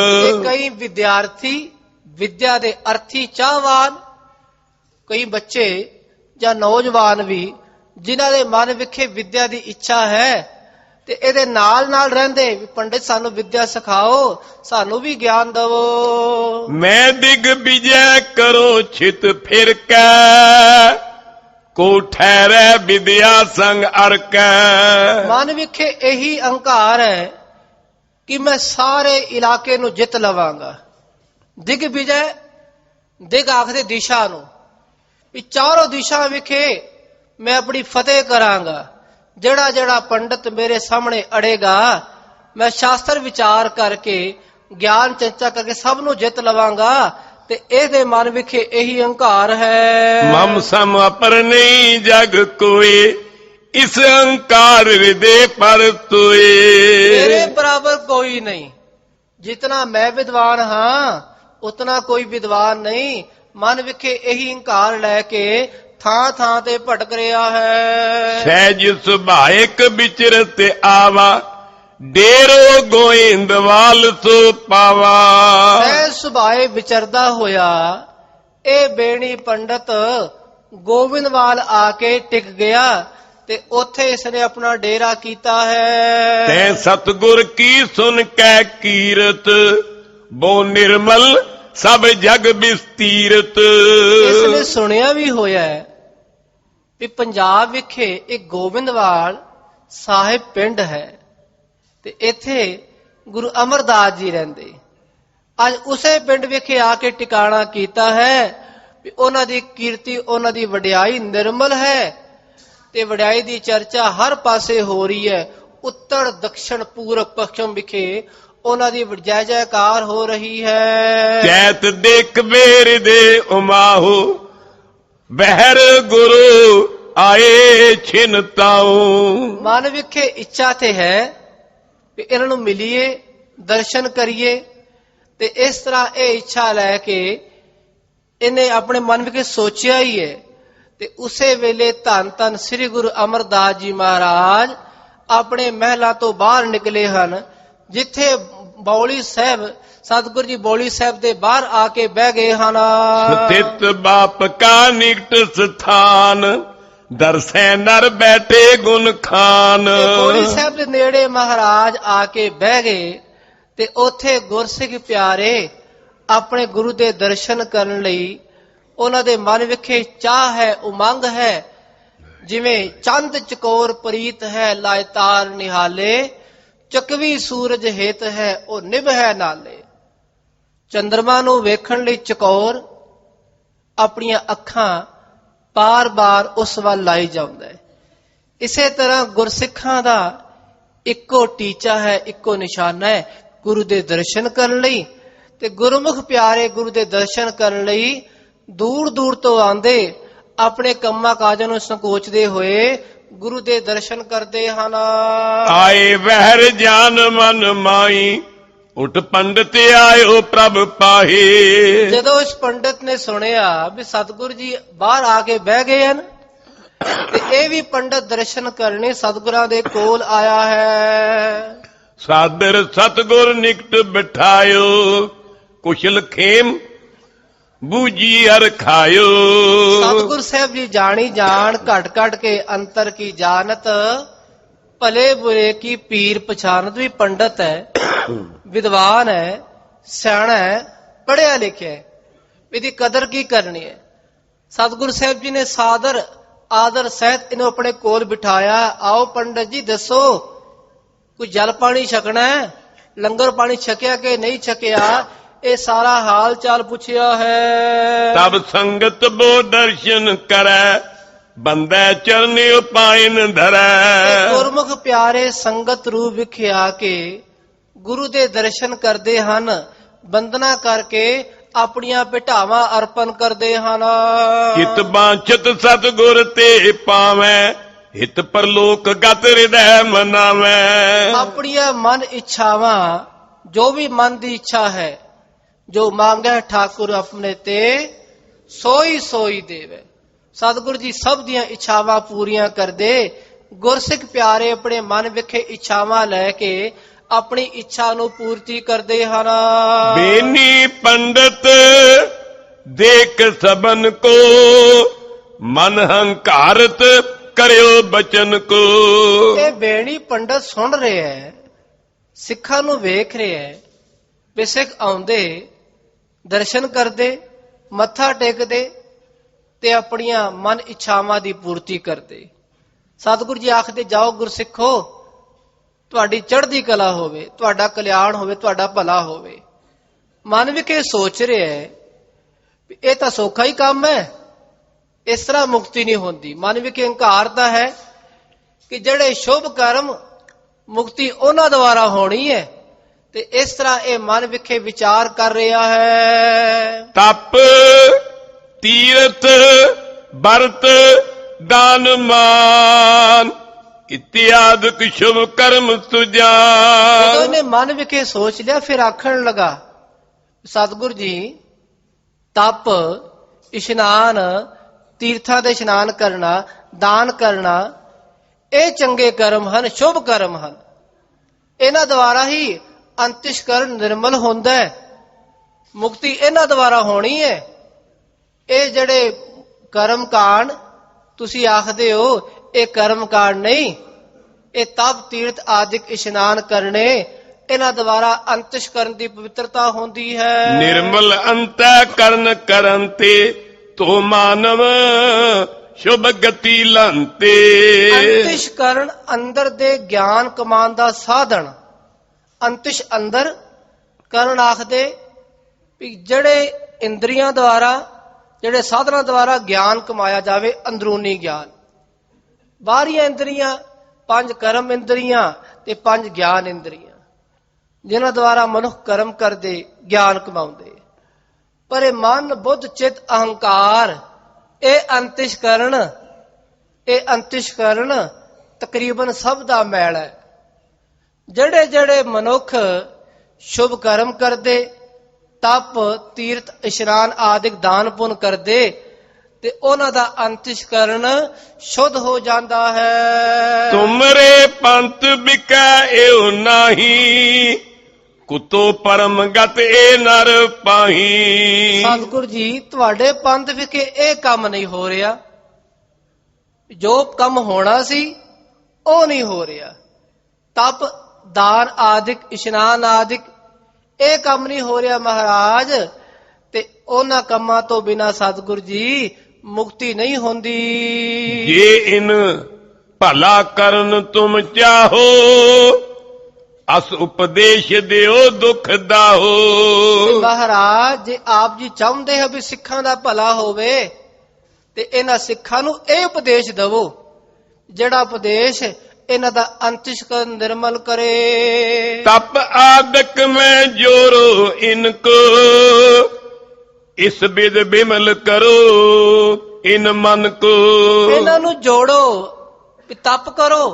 Speaker 2: ਕਈ ਵਿਦਿਆਰਥੀ ਵਿਦਿਆ ਦੇ ਅਰਥੀ ਚਾਹਵਾਨ, ਕਈ ਬੱਚੇ ਜਾਂ ਨੌਜਵਾਨ ਵੀ ਜਿਨ੍ਹਾਂ ਦੇ ਮਨ ਵਿਖੇ ਵਿਦਿਆ ਦੀ ਇੱਛਾ ਹੈ ਤੇ ਇਹਦੇ ਨਾਲ ਰਹਿੰਦੇ ਵੀ ਪੰਡਿਤ ਸਾਨੂੰ ਵਿਦਿਆ ਸਿਖਾਓ, ਸਾਨੂੰ ਵੀ ਗਿਆਨ ਦਵੋ।
Speaker 1: ਮੈਂ ਦਿਗ ਵਿਜੈ ਕਰੋ ਛਿਤ ਫਿਰ ਕੈ, ਕੋ ਠਹਿਰੈ ਵਿਦਿਆ ਸੰਗ ਅਰਕੈ।
Speaker 2: ਮਨ ਵਿਖੇ ਇਹੀ ਅਹੰਕਾਰ ਹੈ ਕਿ ਮੈਂ ਸਾਰੇ ਇਲਾਕੇ ਨੂੰ ਜਿੱਤ ਲਵਾਂਗਾ। ਦਿਗ ਵਿਜੈ, ਦਿਗ ਆਖਦੇ ਦਿਸ਼ਾ ਨੂੰ, ਵੀ ਚਾਰੋਂ ਦਿਸ਼ਾ ਵਿਖੇ ਮੈਂ ਆਪਣੀ ਫਤਿਹ ਕਰਾਂਗਾ। ਜਿਹੜਾ ਪੰਡਤ ਮੇਰੇ ਸਾਹਮਣੇ ਅੜੇਗਾ ਮੈਂ ਸ਼ਾਸਤਰ ਵਿਚਾਰ ਕਰਕੇ, ਗਿਆਨ ਚਰਚਾ ਕਰਕੇ ਸਭ ਨੂੰ ਜਿੱਤ ਲਵਾਂਗਾ। ਤੇ ਇਹਦੇ ਮਨ ਵਿਖੇ ਇਹੀ ਅਹੰਕਾਰ ਹੈ।
Speaker 1: ਮਮ ਸਮ ਅਪਰ ਨਹੀਂ ਜਗ ਕੋਏ, ਇਸ ਅਹੰਕਾਰ ਹਿਰਦੇ ਪਰ ਤੋਏ।
Speaker 2: ਮੇਰੇ ਬਰਾਬਰ ਕੋਈ ਨਹੀਂ, ਜਿਤਨਾ ਮੈਂ ਵਿਦਵਾਨ ਹਾਂ ਉਤਨਾ ਕੋਈ ਵਿਦਵਾਨ ਨਹੀਂ। ਮਨ ਵਿਖੇ ਇਹੀ ਅਹੰਕਾਰ ਲੈ ਕੇ ਥਾਂ ਤੇ ਭਟਕ ਰਿਹਾ ਹੈ।
Speaker 1: ਸਹਿਜ ਸੁਭਾਇਕ ਵਿਚਰਤ ਆਵਾ, ਡੇਰੋ ਗੋਇੰਦਵਾਲ ਸੋ ਪਾਵਾ।
Speaker 2: ਸਹਿਜ ਸੁਭਾਏ ਵਿਚਰਦਾ ਹੋਇਆ ਇਹ ਬੇਣੀ ਪੰਡਤ ਗੋਬਿੰਦਵਾਲ ਆ ਕੇ ਟਿਕ ਗਿਆ ਤੇ ਉੱਥੇ ਇਸਨੇ ਆਪਣਾ ਡੇਰਾ ਕੀਤਾ ਹੈ।
Speaker 1: ਤੈ ਸਤਗੁਰ ਕੀ ਸੁਨ ਕੈ ਕੀਰਤ, ਬੋ ਨਿਰਮਲ ਸਭ ਜਗ ਵਿਸਤੀਰਤ।
Speaker 2: ਇਸਨੇ ਸੁਣਿਆ ਵੀ ਹੋਇਆ ਹੈ ਵੀ ਪੰਜਾਬ ਵਿਖੇ ਇੱਕ ਗੋਬਿੰਦਵਾਲ ਸਾਹਿਬ ਪਿੰਡ ਹੈ ਤੇ ਇੱਥੇ ਗੁਰੂ ਅਮਰਦਾਸ ਜੀ ਰਹਿੰਦੇ। ਅੱਜ ਉਸੇ ਪਿੰਡ ਵਿਖੇ ਆ ਕੇ ਟਿਕਾਣਾ ਕੀਤਾ ਹੈ ਵੀ ਉਹਨਾਂ ਦੀ ਕੀਰਤੀ, ਉਹਨਾਂ ਦੀ ਵਡਿਆਈ ਨਿਰਮਲ ਹੈ ਤੇ ਵਡਿਆਈ ਦੀ ਚਰਚਾ ਹਰ ਪਾਸੇ ਹੋ ਰਹੀ ਹੈ। ਉੱਤਰ ਦੱਖਣ ਪੂਰਬ ਪੱਛਮ ਵਿਖੇ ਉਹਨਾਂ ਦੀ ਜੈ ਜੈਕਾਰ ਹੋ ਰਹੀ ਹੈ।
Speaker 1: ਚੈਤ ਦੇਖ ਬੇਰ ਦੇ ਉਮਾਹੂ, ਬਹਿਰ ਗੁਰੂ ਆਏ ਛਿਨ ਤਾਉ।
Speaker 2: ਮਨ ਵਿਖੇ ਇੱਛਾ ਤੇ ਹੈ ਕਿ ਇਹਨਾਂ ਨੂੰ ਮਿਲੀਏ, ਦਰਸ਼ਨ ਕਰੀਏ। ਤੇ ਇਸ ਤਰ੍ਹਾਂ ਇਹ ਇੱਛਾ ਲੈ ਕੇ ਇਹਨੇ ਆਪਣੇ ਮਨ ਵਿਖੇ ਸੋਚਿਆ ਹੀ ਹੈ। ਤੇ ਉਸੇ ਵੇਲੇ ਧੰਨ ਸ੍ਰੀ ਗੁਰੂ ਅਮਰਦਾਸ ਜੀ ਮਹਾਰਾਜ ਆਪਣੇ ਮਹਿਲਾਂ ਤੋਂ ਬਾਹਰ ਨਿਕਲੇ ਹਨ, ਜਿੱਥੇ ਬੌਲੀ ਸਾਹਿਬ ਸਤਿਗੁਰੂ ਜੀ ਬੌਲੀ ਸਾਹਿਬ ਦੇ ਬਾਹਰ ਆ ਕੇ ਬਹਿ ਗਏ ਹਨ।
Speaker 1: ਸਥਿਤ ਬਾਪ ਕਾ ਨਿਕਟ ਸਥਾਨ ਦਰਸੈ ਨਰ ਬੈਠੇ ਗੁਣ ਖਾਨ।
Speaker 2: ਬੌਲੀ ਸਾਹਿਬ ਦੇ ਨੇੜੇ ਮਹਾਰਾਜ ਆ ਕੇ ਬਹਿ ਗਏ ਤੇ ਉੱਥੇ ਗੁਰਸਿੱਖ ਪਿਆਰੇ ਆਪਣੇ ਗੁਰੂ ਦੇ ਦਰਸ਼ਨ ਕਰਨ ਲਈ ਉਹਨਾਂ ਦੇ ਮਨ ਵਿਖੇ ਚਾਹ ਹੈ, ਉਮੰਗ ਹੈ। ਜਿਵੇਂ ਚੰਦ ਚਕੋਰ ਪ੍ਰੀਤ ਹੈ ਲਾਇਤਾਰ ਨਿਹਾਲੇ, ਚਕਵੀ ਸੂਰਜ ਹਿਤ ਹੈ ਉਹ ਨਿਭ ਹੈ ਨਾਲੇ। ਚੰਦਰਮਾ ਨੂੰ ਵੇਖਣ ਲਈ ਚਕੋਰ ਆਪਣੀਆਂ ਅੱਖਾਂ ਬਾਰ-ਬਾਰ ਉਸ ਵੱਲ ਲਾਈ ਜਾਂਦਾ ਹੈ। ਇਸੇ ਤਰ੍ਹਾਂ ਗੁਰਸਿੱਖਾਂ ਦਾ ਇੱਕੋ ਟੀਚਾ ਹੈ, ਇੱਕੋ ਨਿਸ਼ਾਨਾ ਹੈ, ਗੁਰੂ ਦੇ ਦਰਸ਼ਨ ਕਰਨ ਲਈ। ਤੇ ਗੁਰਮੁਖ ਪਿਆਰੇ ਗੁਰੂ ਦੇ ਦਰਸ਼ਨ ਕਰਨ ਲਈ ਦੂਰ ਦੂਰ ਤੋਂ ਆਉਂਦੇ, ਆਪਣੇ ਕੰਮਾਂ ਕਾਜਾਂ ਨੂੰ ਸੰਕੋਚਦੇ ਹੋਏ ਗੁਰੂ ਦੇ ਦਰਸ਼ਨ ਕਰਦੇ ਹਨ।
Speaker 1: ਆਏ ਵਹਿਰ ਜਾਨ ਮਨ ਮਾਈ ਉਠ ਪੰਡਤ ਆਇਓ ਪ੍ਰਭ ਪਾਹੇ।
Speaker 2: ਜਦੋਂ ਇਸ ਪੰਡਤ ਨੇ ਸੁਣਿਆ ਵੀ ਸਤਿਗੁਰੂ ਜੀ ਬਾਹਰ ਆ ਕੇ ਬਹਿ ਗਏ ਹਨ ਤੇ ਇਹ ਵੀ ਪੰਡਤ ਦਰਸ਼ਨ ਕਰਨੇ ਸਤਿਗੁਰਾਂ ਦੇ ਕੋਲ ਆਇਆ ਹੈ।
Speaker 1: ਸਾਦਰ ਸਤਗੁਰ ਨਿਕਟ ਬਿਠਾਇਓ ਕੁਸ਼ਲ ਖੇਮ ਬੂਜੀ ਅਰ ਖਾਇਓ।
Speaker 2: ਸਤਿਗੁਰ ਸਾਹਿਬ ਜੀ ਜਾਣੀ ਜਾਣ ਘਟ ਘਟ ਕੇ ਅੰਤਰ ਕੀ ਜਾਣਤ, ਭਲੇ ਬੁਰੇ ਕੀ ਪੀਰ ਪਛਾਨਤ। ਵੀ ਪੰਡਤ ਹੈ, ਵਿਦਵਾਨ ਹੈ, ਸਿਆਣਾ ਹੈ, ਪੜ੍ਹਿਆ ਲਿਖਿਆ ਹੈ, ਇਹਦੀ ਕਦਰ ਕੀ ਕਰਨੀ ਹੈ। ਸਤਿਗੁਰ ਸਾਹਿਬ ਜੀ ਨੇ ਸਾਦਰ ਆਦਰ ਸਹਿਤ ਇਹਨੂੰ ਆਪਣੇ ਕੋਲ ਬਿਠਾਇਆ। ਆਓ ਪੰਡਤ ਜੀ ਦੱਸੋ, ਕੋਈ ਜਲ ਪਾਣੀ ਛਕਣਾ ਹੈ, ਲੰਗਰ ਪਾਣੀ ਛਕਿਆ ਕਿ ਨਹੀਂ ਛਕਿਆ, ਇਹ ਸਾਰਾ ਹਾਲ ਚਾਲ ਪੁੱਛਿਆ ਹੈ।
Speaker 1: ਤਬ ਸੰਗਤ ਬੋ ਦਰਸ਼ਨ ਕਰੈ ਬੰਦੈ ਚਰਨਿ ਉਪਾਇਨ ਧਰੈ।
Speaker 2: ਗੁਰਮੁਖ ਪਿਆਰੇ ਸੰਗਤ ਰੂਪ ਵਿਖਿਆ ਕੇ ਗੁਰੂ ਦੇ ਦਰਸ਼ਨ ਕਰਦੇ ਹਨ, ਬੰਦਨਾ ਕਰਕੇ ਆਪਣੀਆਂ ਭੇਟਾਵਾਂ ਅਰਪਣ ਕਰਦੇ ਹਨ।
Speaker 1: ਹਿਤ ਬਾਂਛਤ ਸਤਿਗੁਰ ਤੇ ਪਾਵੈ ਹਿਤ ਪਰਲੋਕ ਗਤ ਹਿਰਦੈ ਮਨਾਵੈ।
Speaker 2: ਆਪਣੀਆਂ ਮਨ ਇੱਛਾਵਾਂ, ਜੋ ਵੀ ਮਨ ਦੀ ਇੱਛਾ ਹੈ, ਜੋ ਮੰਗੈ ਠਾਕੁਰ ਆਪਣੇ ਤੇ ਸੋਈ ਸੋਈ ਦੇਵੇ। ਸਤਿਗੁਰੂ ਜੀ ਸਭ ਦੀਆਂ ਇੱਛਾਵਾਂ ਪੂਰੀਆਂ ਕਰਦੇ। ਗੁਰਸਿੱਖ ਪਿਆਰੇ ਆਪਣੇ ਮਨ ਵਿਖੇ ਇੱਛਾਵਾਂ ਲੈ ਕੇ ਆਪਣੀ ਇੱਛਾ ਨੂੰ ਪੂਰਤੀ ਕਰਦੇ ਹਨ।
Speaker 1: ਬੇਨੀ ਪੰਡਤ ਦੇਖ ਸਬਨ ਕੋ ਮਨ ਹੰਕਾਰਤ ਕਰਿਓ ਬਚਨ ਕੋ।
Speaker 2: ਇਹ ਬੇਣੀ ਪੰਡਤ ਸੁਣ ਰਿਹਾ ਹੈ, ਸਿੱਖਾਂ ਨੂੰ ਵੇਖ ਰਿਹਾ ਹੈ ਵੀ ਸਿੱਖ ਆਉਂਦੇ, ਦਰਸ਼ਨ ਕਰਦੇ, ਮੱਥਾ ਟੇਕਦੇ ਤੇ ਆਪਣੀਆਂ ਮਨ ਇੱਛਾਵਾਂ ਦੀ ਪੂਰਤੀ ਕਰਦੇ। ਸਤਿਗੁਰੂ ਜੀ ਆਖਦੇ ਜਾਓ ਗੁਰਸਿੱਖੋ, ਤੁਹਾਡੀ ਚੜ੍ਹਦੀ ਕਲਾ ਹੋਵੇ, ਤੁਹਾਡਾ ਕਲਿਆਣ ਹੋਵੇ, ਤੁਹਾਡਾ ਭਲਾ ਹੋਵੇ। ਮਨ ਵਿਖੇ ਸੋਚ ਰਿਹਾ ਹੈ ਵੀ ਇਹ ਤਾਂ ਸੌਖਾ ਹੀ ਕੰਮ ਹੈ, ਇਸ ਤਰ੍ਹਾਂ ਮੁਕਤੀ ਨਹੀਂ ਹੁੰਦੀ। ਮਨ ਵਿਖੇ ਹੰਕਾਰ ਤਾਂ ਹੈ ਕਿ ਜਿਹੜੇ ਸ਼ੁਭ ਕਰਮ ਮੁਕਤੀ ਉਹਨਾਂ ਦੁਆਰਾ ਹੋਣੀ ਹੈ, ਤੇ ਇਸ ਤਰ੍ਹਾਂ ਇਹ ਮਨ ਵਿਖੇ ਵਿਚਾਰ ਕਰ ਰਿਹਾ ਹੈ।
Speaker 1: ਤਪ ਤੀਰਥ ਵਰਤ ਦਾਨ ਮਾਨ ਇਤਿਆਦਿਕ ਸ਼ੁਭ ਕਰਮ ਸੁਜਾਨ।
Speaker 2: ਜਦੋਂ ਇਹਨੇ ਮਨ ਵਿਖੇ ਸੋਚ ਲਿਆ, ਫਿਰ ਆਖਣ ਲਗਾ ਸਤਿਗੁਰ ਜੀ ਤਪ, ਇਸ਼ਨਾਨ, ਤੀਰਥਾਂ ਦੇ ਇਸ਼ਨਾਨ ਕਰਨਾ, ਦਾਨ ਕਰਨਾ, ਇਹ ਚੰਗੇ ਕਰਮ ਹਨ, ਸ਼ੁਭ ਕਰਮ ਹਨ। ਇਹਨਾਂ ਦੁਆਰਾ ਹੀ ਅੰਤਿਸ਼ਕਰਨ ਨਿਰਮਲ ਹੁੰਦਾ ਹੈ, ਮੁਕਤੀ ਇਹਨਾਂ ਦੁਆਰਾ ਹੋਣੀ ਹੈ। ਇਹ ਜਿਹੜੇ ਕਰਮ ਕਾਂਡ ਤੁਸੀਂ ਆਖਦੇ ਹੋ, ਇਹ ਕਰਮ ਕਾਂਡ ਨਹੀਂ, ਇਹ ਤਪ ਤੀਰਥ ਆਦਿਕ ਇਸ਼ਨਾਨ ਕਰਨੇ, ਇਹਨਾਂ ਦੁਆਰਾ ਅੰਤਿਸ਼ਕਰਨ ਦੀ ਪਵਿੱਤਰਤਾ ਹੁੰਦੀ ਹੈ।
Speaker 1: ਨਿਰਮਲ ਅੰਤੈ ਕਰਨ ਤੇ ਤੋ ਮਾਨਵ ਸ਼ੁਭ ਗਤੀ ਲੰਤੇ।
Speaker 2: ਅੰਤਿਸ਼ਕਰਨ ਅੰਦਰ ਦੇ ਗਿਆਨ ਕਮਾਉਣ ਦਾ ਸਾਧਨ। ਅੰਤਿਸ਼ ਅੰਦਰ, ਕਰਨ ਆਖਦੇ ਵੀ ਜਿਹੜੇ ਇੰਦਰੀਆਂ ਦੁਆਰਾ, ਜਿਹੜੇ ਸਾਧਨਾਂ ਦੁਆਰਾ ਗਿਆਨ ਕਮਾਇਆ ਜਾਵੇ, ਅੰਦਰੂਨੀ ਗਿਆਨ। ਬਾਹਰੀਆਂ ਇੰਦਰੀਆਂ, 5 ਕਰਮ ਇੰਦਰੀਆਂ ਤੇ 5 ਗਿਆਨ ਇੰਦਰੀਆਂ, ਜਿਨ੍ਹਾਂ ਦੁਆਰਾ ਮਨੁੱਖ ਕਰਮ ਕਰਦੇ, ਗਿਆਨ ਕਮਾਉਂਦੇ। ਪਰ ਇਹ ਮਨ, ਬੁੱਧ, ਚਿੱਤ, ਅਹੰਕਾਰ, ਇਹ ਅੰਤਿਸ਼ਕਰਨ ਤਕਰੀਬਨ ਸਭ ਦਾ ਮੈਲ ਹੈ। ਜਿਹੜੇ ਜਿਹੜੇ ਮਨੁੱਖ ਸ਼ੁਭ ਕਰਮ ਕਰਦੇ, ਤਪ ਤੀਰਥ ਇਸ਼ਨਾਨ ਆਦਿਕ ਦਾਨ ਪੁੰਨ ਕਰਦੇ, ਤੇ ਉਹਨਾਂ ਦਾ ਅੰਤਿਸ਼ਕਰਨ ਸ਼ੁੱਧ ਹੋ ਜਾਂਦਾ ਹੈ।
Speaker 1: ਤੁਮਰੇ ਪੰਥ ਬਿਕੈ ਏਉ ਨਾਹੀ ਕੁਤੋ ਪਰਮ ਗਤ ਏ ਨਰ ਪਾਹੀ।
Speaker 2: ਸਤਿਗੁਰ ਜੀ ਤੁਹਾਡੇ ਪੰਥ ਵਿਖੇ ਇਹ ਕੰਮ ਨਹੀਂ ਹੋ ਰਿਹਾ, ਜੋ ਕੰਮ ਹੋਣਾ ਸੀ ਉਹ ਨਹੀਂ ਹੋ ਰਿਹਾ। ਤਪ ਦਾਨ ਆਦਿਕ ਇਸ਼ਨਾਨ ਆਦਿਕ ਇਹ ਕੰਮ ਨਹੀਂ ਹੋ ਰਿਹਾ ਮਹਾਰਾਜ, ਤੇ ਉਹਨਾਂ ਕੰਮਾਂ ਤੋਂ ਬਿਨਾਂ ਸਤਿਗੁਰ ਜੀ ਮੁਕਤੀ ਨਹੀਂ ਹੁੰਦੀ।
Speaker 1: ਜੇ ਇਨ ਭਲਾ ਕਰਨ ਤੁਮ ਚਾਹੋ, ਅਸ ਉਪਦੇਸ਼ ਦਿਓ ਦੁਖ ਦਾਹੋ।
Speaker 2: ਮਹਾਰਾਜ ਜੇ ਆਪ ਜੀ ਚਾਹੁੰਦੇ ਹੋ ਵੀ ਸਿੱਖਾਂ ਦਾ ਭਲਾ ਹੋਵੇ ਤੇ ਇਹਨਾਂ ਸਿੱਖਾਂ ਨੂੰ ਇਹ ਉਪਦੇਸ਼ ਦਵੋ ਜਿਹੜਾ ਉਪਦੇਸ਼ ਇਹਨਾਂ ਦਾ ਅੰਤਿਸ਼ਕਰਨ ਨਿਰਮਲ ਕਰੇ।
Speaker 1: ਤਪ ਆਦਿਕ ਮੈਂ ਜੋਰੋ ਇਨਕੋ, ਇਸ ਬਿਦ ਬਿਮਲ ਕਰੋ ਇਨ ਮਨ ਕੋ।
Speaker 2: ਇਹਨਾਂ ਨੂੰ ਜੋੜੋ, ਵੀ ਤਪ ਕਰੋ,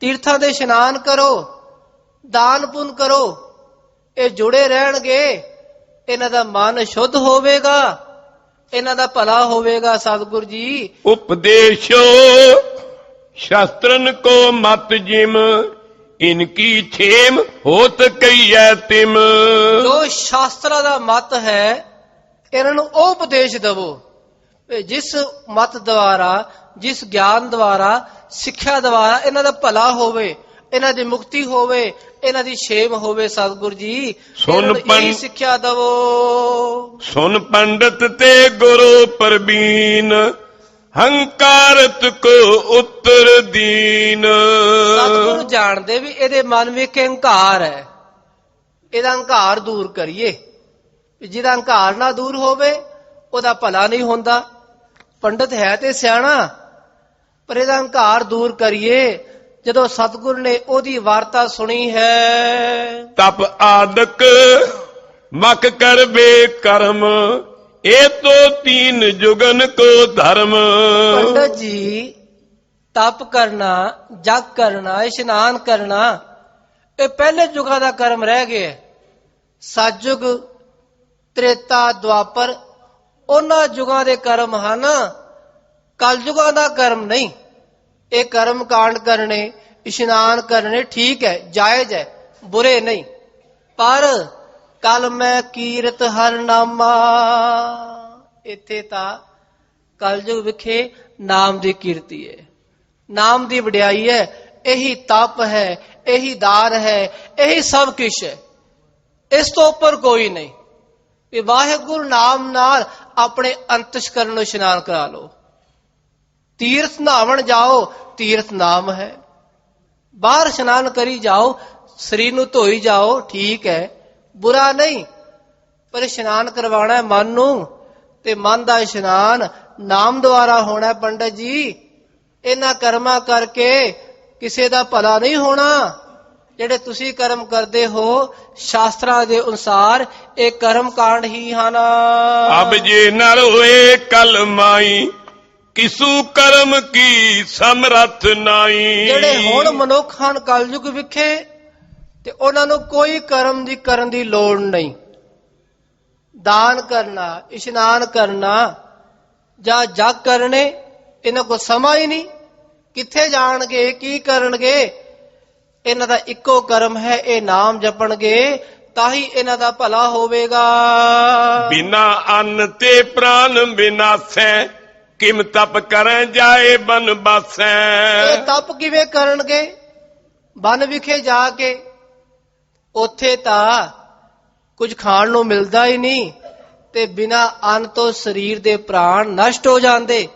Speaker 2: ਤੀਰਥਾਂ ਦੇ ਇਸ਼ਨਾਨ ਕਰੋ, ਦਾਨ ਪੁੰਨ ਕਰੋ, ਇਹ ਜੁੜੇ ਰਹਿਣਗੇ, ਇਹਨਾਂ ਦਾ ਮਨ ਸ਼ੁੱਧ ਹੋਵੇਗਾ, ਇਹਨਾਂ ਦਾ ਭਲਾ ਹੋਵੇਗਾ। ਸਤਿਗੁਰ ਜੀ
Speaker 1: ਉਪਦੇਸ਼ੋ ਸ਼ਾਸਤਰਨ ਕੋ ਮਤ ਜਿਮ, ਇਨਕੀ ਛੇਮ ਹੋਤ ਕਈਐ ਤਿਮ।
Speaker 2: ਜੋ ਸ਼ਾਸਤਰਾਂ ਦਾ ਮਤ ਹੈ ਇਹਨਾਂ ਨੂੰ ਉਹ ਉਪਦੇਸ਼ ਦਵੋ, ਜਿਸ ਮਤ ਦੁਆਰਾ, ਜਿਸ ਗਿਆਨ ਦੁਆਰਾ, ਸਿੱਖਿਆ ਦੁਆਰਾ ਇਹਨਾਂ ਦਾ ਭਲਾ ਹੋਵੇ, ਇਹਨਾਂ ਦੀ ਮੁਕਤੀ ਹੋਵੇ, ਇਹਨਾਂ ਦੀ ਛੇਮ ਹੋਵੇ। ਸਤਿਗੁਰ ਜੀ
Speaker 1: ਸੁਨ
Speaker 2: ਇਹੀ ਸਿੱਖਿਆ ਦਵੋ।
Speaker 1: ਸੁਨ ਪੰਡਤ ਤੇ ਗੁਰੂ ਪ੍ਰਬੀਨ, ਹੰਕਾਰਤ ਕੋ ਉੱਤਰ ਦੀਨ।
Speaker 2: ਸਤਿਗੁਰੂ ਜਾਣਦੇ ਵੀ ਇਹਦੇ ਮਨ ਵਿੱਚ ਹੰਕਾਰ ਹੈ, ਇਹਦਾ ਹੰਕਾਰ ਦੂਰ ਕਰੀਏ। ਜਿਹਦਾ ਹੰਕਾਰ ਨਾ ਦੂਰ ਹੋਵੇ ਉਹਦਾ ਭਲਾ ਨਹੀਂ ਹੁੰਦਾ। ਪੰਡਤ ਹੈ ਤੇ ਸਿਆਣਾ, ਪਰ ਇਹਦਾ ਹੰਕਾਰ ਦੂਰ ਕਰੀਏ। ਜਦੋਂ ਸਤਿਗੁਰ ਨੇ ਉਹਦੀ ਵਾਰਤਾ ਸੁਣੀ ਹੈ,
Speaker 1: ਤਪ ਆਦਿਕ ਮਕ ਕਰਵੇ ਕਰਮ, ਇਹ ਤੋ ਤੀਨ ਜੁਗਨ ਕੋ ਧਰਮ।
Speaker 2: ਪੰਡਤ ਜੀ ਤਪ ਕਰਨਾ, ਜਗ ਕਰਨਾ, ਇਸ਼ਨਾਨ ਕਰਨਾ ਇਹ ਪਹਿਲੇ ਯੁਗਾਂ ਦਾ ਕਰਮ ਰਹਿ ਗਿਆ। ਸਤਿਯੁਗ, ਤ੍ਰੇਤਾ, ਦੁਆਪਰ ਉਹਨਾਂ ਯੁਗਾਂ ਦੇ ਕਰਮ ਹਨ, ਕਲਯੁਗਾਂ ਦਾ ਕਰਮ ਨਹੀਂ। ਇਹ ਕਰਮ ਕਾਂਡ ਕਰਨੇ, ਇਸ਼ਨਾਨ ਕਰਨੇ ਠੀਕ ਹੈ, ਜਾਇਜ਼ ਹੈ, ਬੁਰੇ ਨਹੀਂ। ਪਰ ਕਲ ਮੈਂ ਕੀਰਤ ਹਰ ਨਾਮਾ, ਇੱਥੇ ਤਾਂ ਕਲਯੁਗ ਵਿਖੇ ਨਾਮ ਦੀ ਕੀਰਤੀ ਹੈ, ਨਾਮ ਦੀ ਵਡਿਆਈ ਹੈ। ਇਹੀ ਤਪ ਹੈ, ਇਹੀ ਦਾਨ ਹੈ, ਇਹੀ ਸਭ ਕੁਛ ਹੈ, ਇਸ ਤੋਂ ਉੱਪਰ ਕੋਈ ਨਹੀਂ। ਵੀ ਵਾਹਿਗੁਰੂ ਨਾਮ ਨਾਲ ਆਪਣੇ ਅੰਤਸ਼ਕਰਨ ਨੂੰ ਇਸ਼ਨਾਨ ਕਰਾ ਲਓ। ਤੀਰਥ ਨਹਾਵਣ ਜਾਓ, ਤੀਰਥ ਨਾਮ ਹੈ। ਬਾਹਰ ਇਸ਼ਨਾਨ ਕਰੀ ਜਾਓ, ਸਰੀਰ ਨੂੰ ਧੋਈ ਜਾਓ, ਠੀਕ ਹੈ, ਬੁਰਾ ਨਹੀਂ। ਪਰ ਇਸ਼ਨਾਨ ਕਰਵਾਉਣਾ ਹੈ ਮਨ ਨੂੰ, ਤੇ ਮਨ ਦਾ ਇਸ਼ਨਾਨ ਨਾਮ ਦੁਆਰਾ ਹੋਣਾ। ਪੰਡਤ ਜੀ ਇਹਨਾਂ ਕਰਮਾਂ ਕਰਕੇ ਕਿਸੇ ਦਾ ਭਲਾ ਨਹੀਂ ਹੋਣਾ। ਜਿਹੜੇ ਤੁਸੀਂ ਕਰਮ ਕਰਦੇ ਹੋ ਸ਼ਾਸਤਰਾਂ ਦੇ ਅਨੁਸਾਰ ਇਹ ਕਰਮ ਕਾਂਡ ਹੀ ਹਨ।
Speaker 1: ਅਬ ਜੇ ਨਰ ਹੋਏ ਕਲ ਮਾਈ, ਕਿਸੂ ਕਰਮ ਕੀ ਸਮਰੱਥ ਨਾਈ।
Speaker 2: ਜਿਹੜੇ ਹੁਣ ਮਨੁੱਖ ਹਨ ਕਲਯੁਗ ਵਿਖੇ, ਤੇ ਉਹਨਾਂ ਨੂੰ ਕੋਈ ਕਰਮ ਦੀ ਕਰਨ ਦੀ ਲੋੜ ਨਹੀਂ। ਦਾਨ ਕਰਨਾ, ਇਸ਼ਨਾਨ ਕਰਨਾ ਜਾਂ ਜਗ ਕਰਨੇ, ਇਹਨਾਂ ਕੋਲ ਸਮਾਂ ਹੀ ਨਹੀਂ। ਕਿੱਥੇ ਜਾਣਗੇ, ਕੀ ਕਰਨਗੇ? ਇਹਨਾਂ ਦਾ ਇੱਕੋ ਕਰਮ ਹੈ, ਇਹ ਨਾਮ ਜਪਣਗੇ ਤਾਂ ਹੀ ਇਹਨਾਂ ਦਾ ਭਲਾ ਹੋਵੇਗਾ।
Speaker 1: ਬਿਨਾ ਅੰਨ ਤੇ ਪ੍ਰਾਨ ਬਿਨਾਸੈ, ਕਿਮ ਤਪ ਕਰੈ ਜਾਏ ਬਨ ਬਾਸੈ।
Speaker 2: ਇਹ ਤਪ ਕਿਵੇਂ ਕਰਨਗੇ? ਬਨ ਵਿਖੇ ਜਾ ਕੇ, ਉੱਥੇ ਤਾਂ ਕੁਝ ਖਾਣ ਨੂੰ ਮਿਲਦਾ ਹੀ ਨਹੀਂ, ਤੇ ਬਿਨਾ ਅੰਨ ਤੋਂ ਸਰੀਰ ਦੇ ਪ੍ਰਾਣ ਨਸ਼ਟ ਹੋ ਜਾਂਦੇ,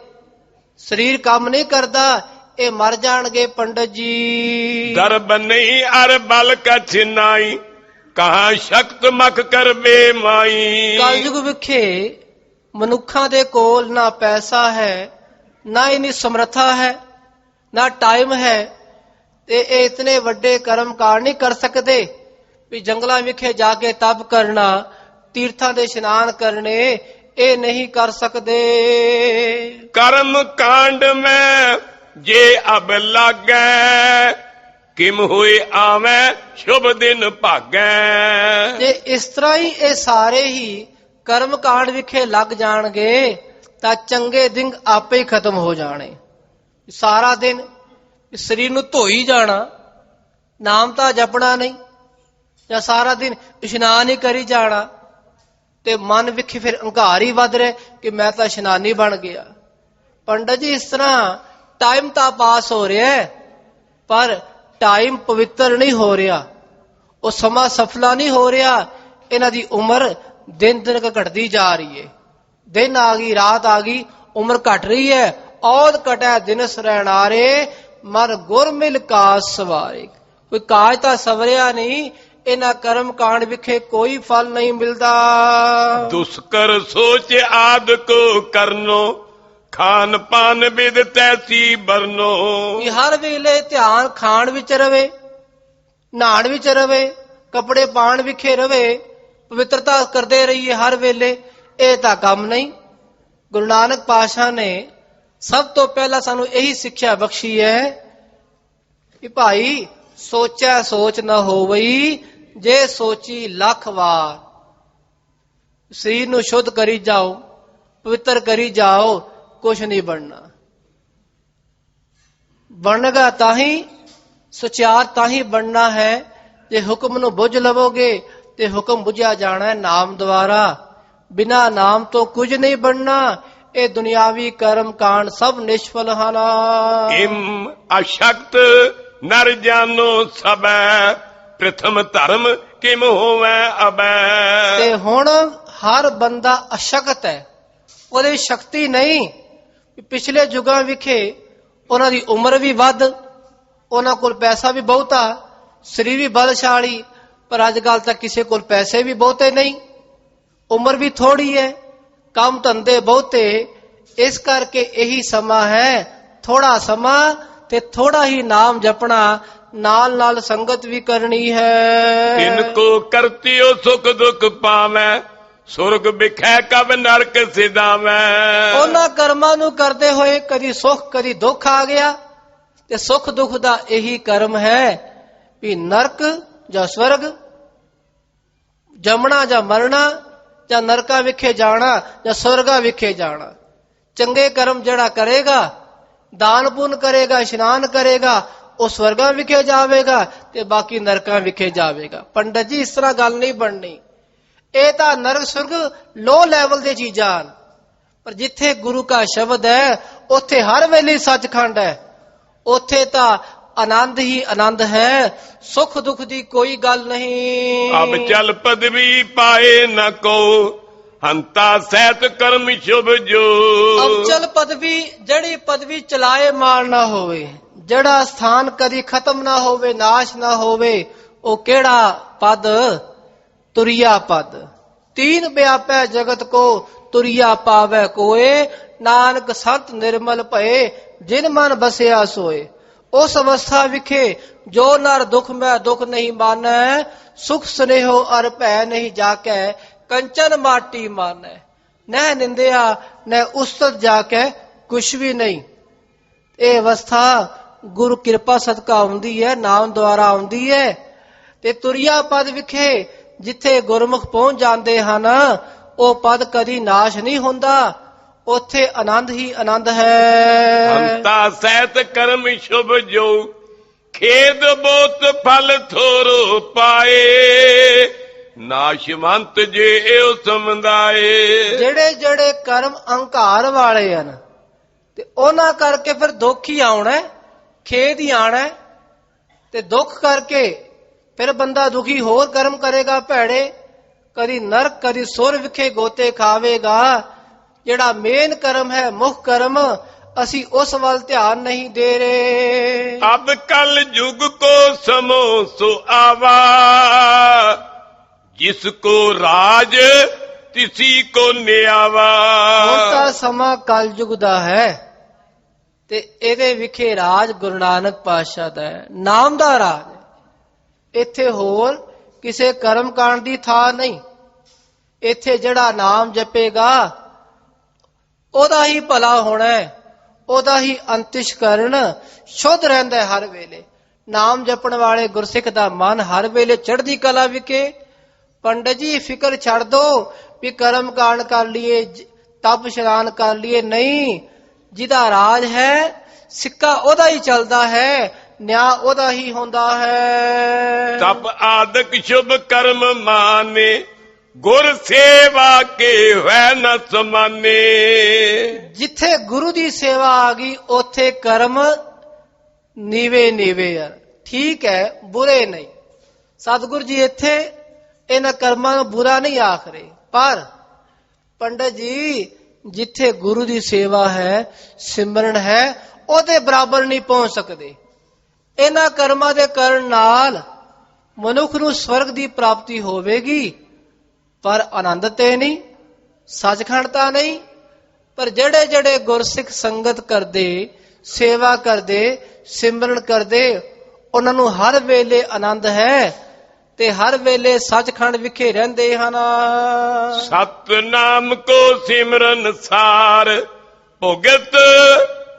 Speaker 2: ਸਰੀਰ ਕੰਮ ਨਹੀਂ ਕਰਦਾ, ਇਹ ਮਰ ਜਾਣਗੇ। ਪੰਡਤ ਜੀ
Speaker 1: ਦਰਬ ਨਹੀਂ ਅਰ ਬਲ ਕਛ ਨਾਈ, ਕਹਾਂ ਸ਼ਕਤ ਮਖ ਕਰਵੇ ਮਾਈ।
Speaker 2: ਕਲਯੁਗ ਵਿਖੇ ਮਨੁੱਖਾਂ ਦੇ ਕੋਲ ਨਾ ਪੈਸਾ ਹੈ, ਨਾ ਇਨੀ ਸਮਰੱਥਾ ਹੈ, ਨਾ ਟਾਈਮ ਹੈ, ਤੇ ਇਹ ਇਤਨੇ ਵੱਡੇ ਕਰਮ ਕਾਂਡ ਨਹੀਂ ਕਰ ਸਕਦੇ ਵੀ ਜੰਗਲਾਂ ਵਿਖੇ ਜਾ ਕੇ ਤਪ ਕਰਨਾ, ਤੀਰਥਾਂ ਦੇ ਇਸ਼ਨਾਨ ਕਰਨੇ, ਇਹ ਨਹੀਂ ਕਰ ਸਕਦੇ।
Speaker 1: ਕਰਮ ਕਾਂਡ ਮੈਂ ਜੇ ਅਬ ਲਾਗੈ, ਕਿਮ ਹੋਏ ਆਵੈ ਸ਼ੁਭ ਦਿਨ ਭਾਗੈ।
Speaker 2: ਜੇ ਇਸ ਤਰ੍ਹਾਂ ਹੀ ਇਹ ਸਾਰੇ ਹੀ ਕਰਮ ਕਾਂਡ ਵਿਖੇ ਲੱਗ ਜਾਣਗੇ ਤਾਂ ਚੰਗੇ ਦਿਨ ਆਪੇ ਹੀ ਖਤਮ ਹੋ ਜਾਣੇ। ਸਾਰਾ ਦਿਨ ਸਰੀਰ ਨੂੰ ਧੋਈ ਜਾਣਾ, ਨਾਮ ਤਾਂ ਜਪਣਾ ਨਹੀਂ, ਜਾਂ ਸਾਰਾ ਦਿਨ ਇਸ਼ਨਾਨ ਹੀ ਕਰੀ ਜਾਣਾ ਤੇ ਮਨ ਵਿਖੇ ਫਿਰ ਹੰਕਾਰ ਹੀ ਵੱਧ ਰਿਹਾ ਕਿ ਮੈਂ ਤਾਂ ਇਸ਼ਨਾਨੀ ਬਣ ਗਿਆ। ਪੰਡਤ ਜੀ, ਇਸ ਤਰ੍ਹਾਂ ਟਾਈਮ ਤਾਂ ਪਾਸ ਹੋ ਰਿਹਾ ਹੈ, ਪਰ ਟਾਈਮ ਪਵਿੱਤਰ ਨਹੀਂ ਹੋ ਰਿਹਾ, ਉਹ ਸਮਾਂ ਸਫਲਾ ਨਹੀਂ ਹੋ ਰਿਹਾ। ਇਹਨਾਂ ਦੀ ਉਮਰ ਦਿਨ ਦਿਨ ਘਟਦੀ ਜਾ ਰਹੀ ਹੈ। ਦਿਨ ਆ ਗਈ, ਰਾਤ ਆ ਗਈ, ਉਮਰ ਘਟ ਰਹੀ ਹੈ। ਔਦ ਘਟੈ ਦਿਨਸ ਰਹਿਣਾਰੇ, ਮਰ ਗੁਰ ਮਿਲ ਕਾਜ ਸਵਾਰੇ। ਕੋਈ ਕਾਜ ਤਾਂ ਸਵਰਿਆ ਨਹੀਂ, ਇਹਨਾਂ ਕਰਮ ਕਾਂਡ ਵਿਖੇ ਕੋਈ ਫਲ ਨਹੀਂ ਮਿਲਦਾ।
Speaker 1: ਦੁਸਕਰ ਸੋਚ ਆਦ ਕੋ ਕਰਨੋ, ਖਾਨ ਪਾਨ ਬਿਦ ਤੈਸੀ ਬਰਨੋ।
Speaker 2: ਕਿ ਹਰ ਵੇਲੇ ਧਿਆਨ ਖਾਣ ਵਿੱਚ ਰਵੇ, ਨਹਾਣ ਵਿੱਚ ਰਵੇ, ਕੱਪੜੇ ਪਾਣ ਵਿਖੇ ਰਵੇ, ਪਵਿੱਤਰਤਾ ਕਰਦੇ ਰਹੀਏ ਹਰ ਵੇਲੇ, ਇਹ ਤਾਂ ਕੰਮ ਨਹੀਂ। ਗੁਰੂ ਨਾਨਕ ਪਾਤਸ਼ਾਹ ਨੇ ਸਭ ਤੋਂ ਪਹਿਲਾਂ ਸਾਨੂੰ ਇਹੀ ਸਿੱਖਿਆ ਬਖਸ਼ੀ ਹੈ ਕਿ ਭਾਈ ਸੋਚੈ ਸੋਚ ਨਾ ਹੋਵਈ, ਜੇ ਸੋਚੀ ਲੱਖ ਵਾਰ। ਸਰੀਰ ਨੂੰ ਸ਼ੁੱਧ ਕਰੀ ਜਾਓ, ਪਵਿੱਤਰ ਕਰੀ ਜਾਓ, ਕੁਛ ਨਹੀਂ ਬਣਨਾ। ਬਣੇਗਾ ਤਾਂ ਹੀ, ਸੁਚਿਆਰ ਤਾਂ ਹੀ ਬਣਨਾ ਹੈ ਜੇ ਹੁਕਮ ਨੂੰ ਬੁੱਝ ਲਵੋਗੇ, ਤੇ ਹੁਕਮ ਬੁਝਿਆ ਜਾਣਾ ਹੈ ਨਾਮ ਦੁਆਰਾ। ਬਿਨਾ ਨਾਮ ਤੋਂ ਕੁਝ ਨਹੀਂ ਬਣਨਾ। ਇਹ ਦੁਨਿਆਵੀ ਕਰਮ ਕਾਂਡ ਸਭ ਨਿਸ਼ਫਲ ਹਨ।
Speaker 1: ਇਮ ਅਸ਼ਕਤ ਨਰ ਜਾਨੋ ਸਬੈ, ਪ੍ਰਥਮ ਧਰਮ ਕਿਮ ਹੋਵੈ ਅਬੈ।
Speaker 2: ਤੇ ਹੁਣ ਹਰ ਬੰਦਾ ਅਸ਼ਕਤ ਹੈ, ਉਹਦੀ ਸ਼ਕਤੀ ਨਹੀਂ। ਪਿਛਲੇ ਯੁੱਗਾਂ ਵਿਖੇ ਉਹਨਾਂ ਦੀ ਉਮਰ ਵੀ ਵੱਧ, ਉਹਨਾਂ ਕੋਲ ਪੈਸਾ ਵੀ ਬਹੁਤਾ, ਸਰੀਰ ਵੀ ਬਲਸ਼ਾਲੀ, ਪਰ ਅੱਜ ਕੱਲ ਤਾਂ ਕਿਸੇ ਕੋਲ ਪੈਸੇ ਵੀ ਬਹੁਤੇ ਨਹੀਂ, ਉਮਰ ਵੀ ਥੋੜੀ ਹੈ, ਕੰਮ ਧੰਦੇ ਬਹੁਤੇ। ਇਸ ਕਰਕੇ ਇਹੀ ਸਮਾਂ ਹੈ, ਥੋੜਾ ਸਮਾਂ ਤੇ ਥੋੜਾ ਹੀ ਨਾਮ ਜਪਣਾ, ਨਾਲ ਨਾਲ ਸੰਗਤ ਵੀ ਕਰਨੀ ਹੈ।
Speaker 1: ਤਿਨ ਕੋ ਕਰਤਿਓ ਸੁਖ ਦੁਖ ਪਾਵੈ, ਸੁਰਗ ਵਿਖੈ ਕਬ ਨਰਕ ਸਿਧਾਵੈ।
Speaker 2: ਉਹਨਾਂ ਕਰਮਾਂ ਨੂੰ ਕਰਦੇ ਹੋਏ ਕਦੀ ਸੁਖ ਕਦੀ ਦੁੱਖ ਆ ਗਿਆ, ਤੇ ਸੁਖ ਦੁੱਖ ਦਾ ਇਹੀ ਕਰਮ ਹੈ ਵੀ ਨਰਕ ਜਾਂ ਸਵਰਗ, ਜੰਮਣਾ ਜਾਂ ਮਰਨਾ, ਜਾਂ ਨਰਕਾਂ ਵਿਖੇ ਜਾਣਾ ਜਾਂ ਸਵਰਗਾ ਵਿਖੇ ਜਾਣਾ। ਚੰਗੇ ਕਰਮ ਜਿਹੜਾ ਕਰੇਗਾ, ਦਾਨ ਪੁੰਨ ਕਰੇਗਾ, ਇਸ਼ਨਾਨ ਕਰੇਗਾ, ਉਹ ਸਵਰਗਾਂ ਵਿਖੇ ਜਾਵੇਗਾ ਤੇ ਬਾਕੀ ਨਰਕਾਂ ਵਿਖੇ ਜਾਵੇਗਾ। ਪੰਡਤ ਜੀ, ਇਸ ਤਰ੍ਹਾਂ ਗੱਲ ਨਹੀਂ ਬਣਨੀ। ਇਹ ਤਾਂ ਨਰਕ ਸਵਰਗ ਲੋ ਲੈਵਲ ਦੇ ਚੀਜ਼ਾਂ ਹਨ, ਪਰ ਜਿੱਥੇ ਗੁਰੂ ਕਾ ਸ਼ਬਦ ਹੈ ਉੱਥੇ ਹਰ ਵੇਲੇ ਸੱਚਖੰਡ ਹੈ, ਉੱਥੇ ਤਾਂ ਆਨੰਦ ਹੀ ਆਨੰਦ ਹੈ, ਸੁਖ ਦੁੱਖ ਦੀ ਕੋਈ ਗੱਲ ਨਹੀਂ।
Speaker 1: ਅਬ ਚਲ ਪਦਵੀ ਪਾਏ ਨ ਕੋ, ਹੰਤਾ ਸਹਿਤ ਕਰਮ ਸ਼ੁਭ ਜੋ।
Speaker 2: ਅਬਚਲ ਪਦਵੀ, ਜਿਹੜੀ ਪਦਵੀ ਚਲਾਏ ਮਾਲ ਨਾ ਹੋਵੇ, ਜਿਹੜਾ ਸਥਾਨ ਕਦੀ ਖਤਮ ਨਾ ਹੋਵੇ, ਨਾਸ਼ ਨਾ ਹੋਵੇ, ਉਹ ਕਿਹੜਾ ਪਦ? ਤੁਰਿਆ ਪਦ। ਤੀਨ ਵਿਆਪੈ ਜਗਤ ਕੋ, ਤੁਰਿਆ ਪਾਵੈ ਕੋਏ, ਨਾਨਕ ਸੰਤ ਨਿਰਮਲ ਭਏ, ਜਿਨ ਮਨ ਬਸਿਆ ਸੋਏ। ਉਸ ਅਵਸਥਾ ਵਿਖੇ ਜੋ ਨਰ ਦੁਖ ਮੈਂ ਦੁਖ ਨਹੀਂ ਮਾਨੈ, ਸੁਖ ਸਨੇਹੋ ਅਰ ਭੈ ਨਹੀਂ ਜਾਕੈ, ਕੰਚਨ ਮਾਟੀ ਮਾਨੈ। ਨਹਿ ਨਿੰਦਿਆ ਨਹਿ ਉਸਤਤ ਜਾਕੈ, ਕੁਛ ਵੀ ਨਹੀਂ। ਇਹ ਅਵਸਥਾ ਗੁਰੂ ਕਿਰਪਾ ਸਦਕਾ ਆਉਂਦੀ ਹੈ, ਨਾਮ ਦੁਆਰਾ ਆਉਂਦੀ ਹੈ। ਤੇ ਤੁਰਿਆ ਪਦ ਵਿਖੇ ਜਿੱਥੇ ਗੁਰਮੁਖ ਪਹੁੰਚ ਜਾਂਦੇ ਹਨ, ਉਹ ਪਦ ਕਦੀ ਨਾਸ਼ ਨਹੀਂ ਹੁੰਦਾ, ਉੱਥੇ ਆਨੰਦ ਹੀ ਆਨੰਦ ਹੈ।
Speaker 1: ਹੰਤਾ ਸਹਿਤ ਕਰਮ ਸ਼ੁਭ ਜੋ, ਖੇਦ ਬਹੁਤ ਫਲ ਥੋਰੋ ਪਾਏ, ਨਾਸ਼ਵੰਤ ਜੇ ਏਉ ਸਮੁਦਾਏ।
Speaker 2: ਜਿਹੜੇ ਜਿਹੜੇ ਕਰਮ ਅਹੰਕਾਰ ਵਾਲੇ ਹਨ, ਤੇ ਉਹਨਾਂ ਕਰਕੇ ਫਿਰ ਦੁੱਖ ਹੀ ਆਉਣਾ, ਖੇਦ ਹੀ ਆਣਾ, ਤੇ ਦੁੱਖ ਕਰਕੇ ਫਿਰ ਬੰਦਾ ਦੁਖੀ ਹੋਰ ਕਰਮ ਕਰੇਗਾ ਭੈੜੇ, ਕਦੀ ਨਰਕ ਕਦੀ ਸੁਰ ਵਿਖੇ ਗੋਤੇ ਖਾਵੇਗਾ। ਜਿਹੜਾ ਮੇਨ ਕਰਮ ਹੈ, ਮੁੱਖ ਕਰਮ, ਅਸੀਂ ਉਸ ਵੱਲ ਧਿਆਨ ਨਹੀਂ ਦੇ ਰਹੇ।
Speaker 1: ਅਬ ਕਲ ਯੁਗ ਕੋ ਸਮੋ ਸੋ ਆਵਾ, ਜਿਸ ਕੋ ਰਾਜ ਤਿਸੀ ਕੋ ਨਿਆਵਾ।
Speaker 2: ਹੁਣ ਤਾਂ ਸਮਾਂ ਕਲਯੁਗ ਦਾ ਹੈ, ਤੇ ਇਹਦੇ ਵਿਖੇ ਰਾਜ ਗੁਰੂ ਨਾਨਕ ਪਾਤਸ਼ਾਹ ਦਾ ਹੈ, ਨਾਮ ਦਾ ਰਾਜ। ਇੱਥੇ ਹੋਰ ਕਿਸੇ ਕਰਮ ਕਾਂਡ ਦੀ ਥਾਂ ਨਹੀਂ। ਇੱਥੇ ਜਿਹੜਾ ਨਾਮ ਜਪੇਗਾ ਉਹਦਾ ਹੀ ਭਲਾ ਹੋਣਾ ਹੈ, ਉਹਦਾ ਹੀ ਅੰਤਿਸ਼ਕਰਨ ਸ਼ੁੱਧ ਰਹਿੰਦਾ ਹੈ ਹਰ ਵੇਲੇ। ਨਾਮ ਜਪਣ ਵਾਲੇ ਗੁਰਸਿੱਖ ਦਾ ਮਨ ਹਰ ਵੇਲੇ ਚੜ੍ਹਦੀ ਕਲਾ ਵਿਖੇ। ਪੰਡਤ ਜੀ, ਫਿਕਰ ਛੱਡ ਦੋ ਵੀ ਕਰਮ ਕਾਂਡ ਕਰ ਲਈਏ, ਤਪ ਇਸ਼ਨਾਨ ਕਰ ਲਈਏ, ਨਹੀਂ। ਜਿਹਦਾ ਰਾਜ ਹੈ, ਸਿੱਕਾ ਉਹਦਾ ਹੀ ਚੱਲਦਾ ਹੈ, ਨਿਆਂ ਉਹਦਾ ਹੀ ਹੁੰਦਾ ਹੈ।
Speaker 1: ਤਪ ਆਦਿਕ ਸ਼ੁਭ ਕਰਮ ਮਾਨੇ, ਗੁਰ ਸੇਵਾ ਕੇ ਹੋਇ ਨ ਸਮਾਨੇ।
Speaker 2: ਜਿੱਥੇ ਗੁਰੂ ਦੀ ਸੇਵਾ ਆ ਗਈ ਉੱਥੇ ਕਰਮ ਨੀਵੇਂ ਨੀਵੇਂ ਆ, ਠੀਕ ਹੈ, ਬੁਰੇ ਨਹੀਂ। ਸਤਿਗੁਰੂ ਜੀ ਇੱਥੇ ਇਹਨਾਂ ਕਰਮਾਂ ਨੂੰ ਬੁਰਾ ਨਹੀਂ ਆਖ ਰਹੇ, ਪਰ ਪੰਡਤ ਜੀ ਜਿੱਥੇ ਗੁਰੂ ਦੀ ਸੇਵਾ ਹੈ, ਸਿਮਰਨ ਹੈ, ਉਹਦੇ ਬਰਾਬਰ ਨਹੀਂ ਪਹੁੰਚ ਸਕਦੇ। ਇਹਨਾਂ ਕਰਮਾਂ ਦੇ ਕਰਨ ਨਾਲ ਮਨੁੱਖ ਨੂੰ ਸਵਰਗ ਦੀ ਪ੍ਰਾਪਤੀ ਹੋਵੇਗੀ, ਪਰ ਆਨੰਦ ਤੇ ਨਹੀਂ, ਸੱਚਖੰਡ ਤਾਂ ਨਹੀਂ। ਪਰ ਜਿਹੜੇ ਜਿਹੜੇ ਗੁਰਸਿੱਖ ਸੰਗਤ ਕਰਦੇ, ਸੇਵਾ ਕਰਦੇ, ਸਿਮਰਨ ਕਰਦੇ, ਉਹਨਾਂ ਨੂੰ ਹਰ ਵੇਲੇ ਆਨੰਦ ਹੈ ਤੇ ਹਰ ਵੇਲੇ ਸੱਚਖੰਡ ਵਿਖੇ ਰਹਿੰਦੇ ਹਨ।
Speaker 1: ਸਤਨਾਮ ਕੋ ਸਿਮਰਨ ਸਾਰ, ਭੁਗਤ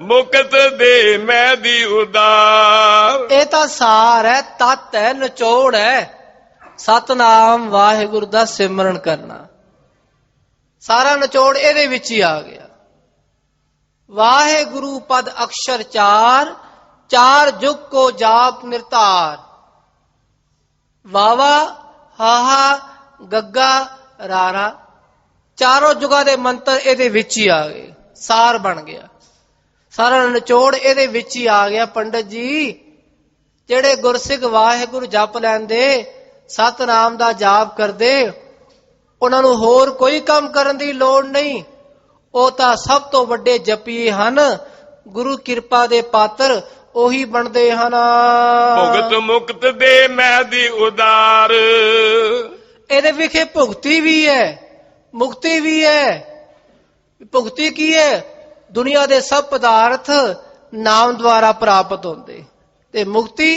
Speaker 1: ਮੁਕਤ ਦੇ ਮੈਂ ਦੀ ਉਦਾਰ।
Speaker 2: ਇਹ ਤਾਂ ਸਾਰ ਹੈ, ਤਤ ਹੈ, ਨਿਚੋੜ ਹੈ। ਸਤਨਾਮ ਵਾਹਿਗੁਰੂ ਦਾ ਸਿਮਰਨ ਕਰਨਾ, ਸਾਰਾ ਨਿਚੋੜ ਇਹਦੇ ਵਿੱਚ ਹੀ ਆ ਗਿਆ। ਵਾਹਿਗੁਰੂ ਪਦ ਅਕਸ਼ਰ ਚਾਰ, ਚਾਰ ਜੁਗ ਕੋ ਜਾਪ ਨਿਰਤਾਰ। ਵਾਵਾ, ਹਾਹਾ, ਗੱਗਾ, ਰਾਰਾ, ਚਾਰੋਂ ਜੁਗਾਂ ਦੇ ਮੰਤਰ ਇਹਦੇ ਵਿੱਚ ਹੀ ਆ ਗਏ, ਸਾਰ ਬਣ ਗਿਆ। ਸਾਰਾ ਨਿਚੋੜ ਇਹਦੇ ਵਿੱਚ ਹੀ ਆ ਗਿਆ। ਪੰਡਤ ਜੀ ਜਿਹੜੇ ਗੁਰਸਿੱਖ ਵਾਹਿਗੁਰੂ ਜਪ ਲੈਂਦੇ, ਸਤਨਾਮ ਦਾ ਜਾਪ ਕਰਦੇ, ਉਹਨਾਂ ਨੂੰ ਹੋਰ ਕੋਈ ਕੰਮ ਕਰਨ ਦੀ ਲੋੜ ਨਹੀਂ। ਉਹ ਤਾਂ ਸਭ ਤੋਂ ਵੱਡੇ ਜਪੀ ਹਨ, ਗੁਰੂ ਕਿਰਪਾ ਦੇ ਪਾਤਰ ਉਹੀ ਬਣਦੇ ਹਨ।
Speaker 1: ਭੁਗਤ ਮੁਕਤ ਦੇ ਮੈਂ ਦੀ ਉਦਾਰ।
Speaker 2: ਇਹਦੇ ਵਿਖੇ ਭੁਗਤੀ ਵੀ ਹੈ, ਮੁਕਤੀ ਵੀ ਹੈ। ਭੁਗਤੀ ਕੀ ਹੈ? ਦੁਨੀਆ ਦੇ ਸਭ ਪਦਾਰਥ ਨਾਮ ਦੁਆਰਾ ਪ੍ਰਾਪਤ ਹੁੰਦੇ, ਤੇ ਮੁਕਤੀ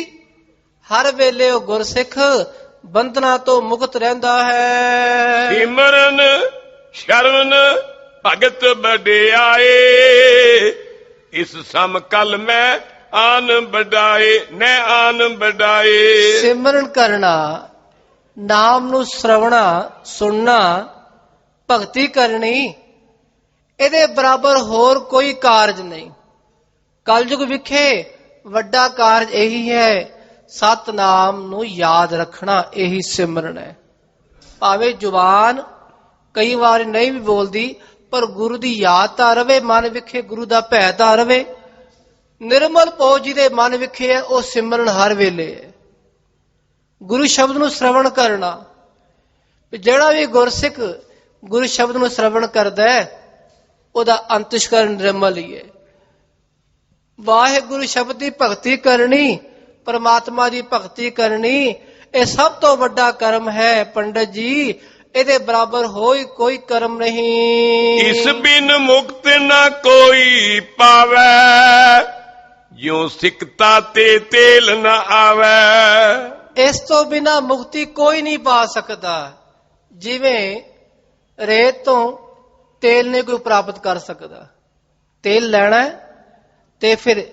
Speaker 2: ਹਰ ਵੇਲੇ ਉਹ ਗੁਰਸਿੱਖ ਬੰਧਨਾਂ ਤੋਂ ਮੁਕਤ ਰਹਿੰਦਾ ਹੈ।
Speaker 1: ਸਿਮਰਨ ਸ਼ਰਨ ਭਗਤ ਵਡਿਆਏ, ਇਸ ਸਮਕਲ ਮੈਂ ਆਨ ਵਡਾਏ ਨੈ ਆਨ ਵਡਾਏ।
Speaker 2: ਸਿਮਰਨ ਕਰਨਾ, ਨਾਮ ਨੂੰ ਸ਼ਰਵਣਾ ਸੁਣਨਾ, ਭਗਤੀ ਕਰਨੀ, ਇਹਦੇ ਬਰਾਬਰ ਹੋਰ ਕੋਈ ਕਾਰਜ ਨਹੀਂ। ਕਲਯੁਗ ਵਿਖੇ ਵੱਡਾ ਕਾਰਜ ਇਹੀ ਹੈ, ਸਤਨਾਮ ਨੂੰ ਯਾਦ ਰੱਖਣਾ, ਇਹੀ ਸਿਮਰਨ ਹੈ। ਭਾਵੇਂ ਜ਼ੁਬਾਨ ਕਈ ਵਾਰ ਨਹੀਂ ਵੀ ਬੋਲਦੀ, ਪਰ ਗੁਰੂ ਦੀ ਯਾਦ ਤਾਂ ਰਵੇ ਮਨ ਵਿਖੇ, ਗੁਰੂ ਦਾ ਭੈ ਤਾਂ ਰਵੇ। ਨਿਰਮਲ ਪੋਜ ਜੀ ਦੇ ਮਨ ਵਿਖੇ ਹੈ, ਉਹ ਸਿਮਰਨ ਹਰ ਵੇਲੇ ਹੈ। ਗੁਰੂ ਸ਼ਬਦ ਨੂੰ ਸ਼ਰਵਣ ਕਰਨਾ, ਜਿਹੜਾ ਵੀ ਗੁਰਸਿੱਖ ਗੁਰੂ ਸ਼ਬਦ ਨੂੰ ਸ਼ਰਵਣ ਕਰਦਾ ਹੈ, ਉਹਦਾ ਅੰਤਸ਼ਕਰਨ ਨਿਰਮਲ ਹੀ ਹੈ। ਵਾਹਿਗੁਰੂ ਸ਼ਬਦ ਦੀ ਭਗਤੀ ਕਰਨੀ, ਪਰਮਾਤਮਾ ਦੀ ਭਗਤੀ ਕਰਨੀ, ਇਹ ਸਭ ਤੋਂ ਵੱਡਾ ਕਰਮ ਹੈ ਪੰਡਤ ਜੀ। ਇਹਦੇ ਬਰਾਬਰ ਹੋਈ ਕੋਈ ਕਰਮ ਨਹੀਂ।
Speaker 1: ਇਸ ਬਿਨ ਮੁਕਤ ਨਾ ਕੋਈ ਪਾਵੈ, ਜਿਉ ਸਿਕਤਾ ਤੇ ਤੇਲ ਨਾ ਆਵੈ।
Speaker 2: ਇਸ ਤੋਂ ਬਿਨਾ ਮੁਕਤੀ ਕੋਈ ਨਹੀਂ ਪਾ ਸਕਦਾ। ਜਿਵੇਂ ਰੇਤ ਤੋਂ ਤੇਲ ਨਹੀਂ ਕੋਈ ਪ੍ਰਾਪਤ ਕਰ ਸਕਦਾ। ਤੇਲ ਲੈਣਾ ਤੇ ਫਿਰ